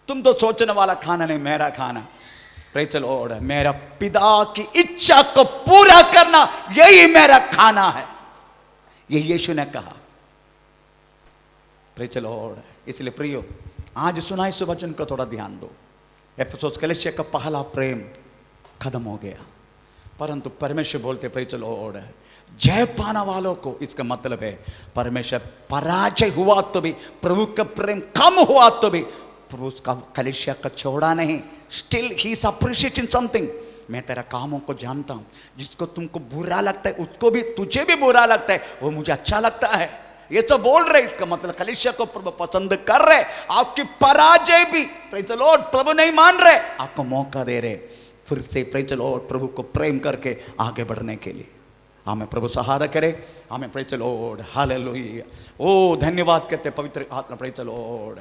तुम तो सोचने वाला खाना नहीं मेरा खाना। प्रेज़ द लॉर्ड, मेरा पिता की इच्छा को पूरा करना यही मेरा खाना है, ये यीशु ने कहा। प्रेज़ द लॉर्ड, इसलिए प्रियो आज सुना इस वचन को थोड़ा ध्यान दो। एफेसुस कलीसिया का पहला प्रेम खत्म हो गया, परंतु परमेश्वर बोलते प्रेज़ द लॉर्ड जय पाने वालों को, इसका मतलब है परमेश्वर पराजय हुआ तो भी, प्रभु का प्रेम कम हुआ तो भी प्रभु उसका कलीसिया का छोड़ा नहीं। Still he is appreciating something. मैं तेरा कामों को जानता हूं, जिसको तुमको बुरा लगता है उसको भी, तुझे भी बुरा लगता है, वो मुझे अच्छा लगता है, ये तो बोल रहे। इसका मतलब कलीसिया को प्रभु पसंद कर रहे। आपकी पराजय भी प्रेज़ द लॉर्ड प्रभु नहीं मान रहे, आपको मौका दे रहे फिर से प्रेज़ द लॉर्ड प्रभु को प्रेम करके आगे बढ़ने के लिए। हमें प्रभु सहारा करे। हमें प्रेज़ द लॉर्ड, हालेलुया। ओ धन्यवाद कहते पवित्र आत्मा, प्रेज़ द लॉर्ड।